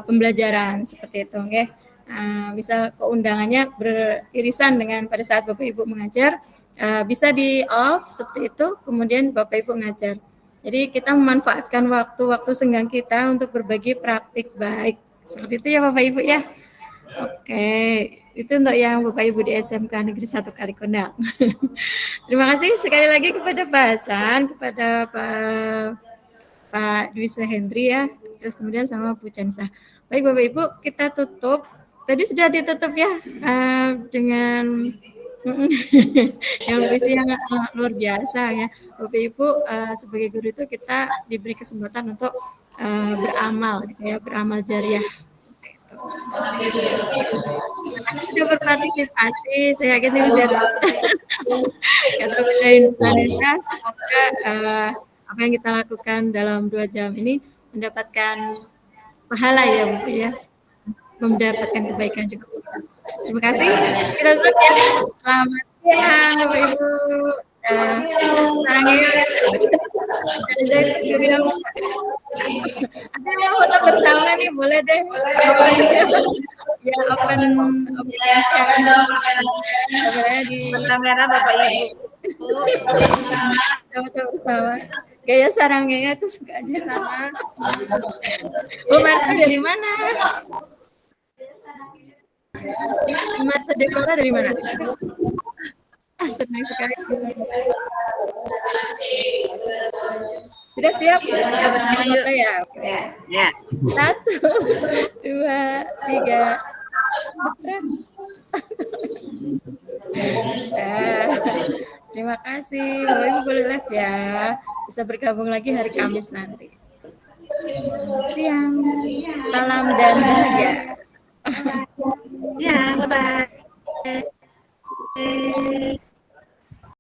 pembelajaran seperti itu, okay? Misal keundangannya beririsan dengan pada saat Bapak Ibu mengajar, bisa di off seperti itu, kemudian Bapak Ibu ngajar. Jadi kita memanfaatkan waktu-waktu senggang kita untuk berbagi praktik baik. Seperti itu ya Bapak Ibu ya. Oke, itu untuk yang Bapak Ibu di SMK Negeri 1 Kalikondang. Terima kasih sekali lagi kepada Pak Hasan, kepada Pak Dwi Hendri ya, terus kemudian sama Bu Chansa. Baik Bapak Ibu, kita tutup. Tadi sudah ditutup ya dengan yang puisi yang luar biasa ya. Bapak Ibu sebagai guru itu kita diberi kesempatan untuk beramal, gitu ya, beramal jariah. Terima kasih sudah berpartisipasi. Saya yakin ini dari kata baca Indonesia. Semoga apa yang kita lakukan dalam 2 jam ini mendapatkan pahala ya Bu ya, mendapatkan kebaikan juga. Terima kasih. Kita tutup ya. Selamat siang Bapak Ibu. Sarangnya saya yang ada yang foto bersama nih, boleh deh. Ya open di kamera Bapak Ibu. Foto bersama. Gaya sarangnya itu sukanya sama. Bu Marsa dari mana? Marsa Dekora dari mana? Senang sekali. Sudah siap? Sudah bersama yuk. Ya. Ya. 1, 2, 3. Terima kasih. Bapak Ibu boleh live ya. Bisa bergabung lagi hari Kamis nanti. Siang. Salam dan bahagia. Ya, bye-bye.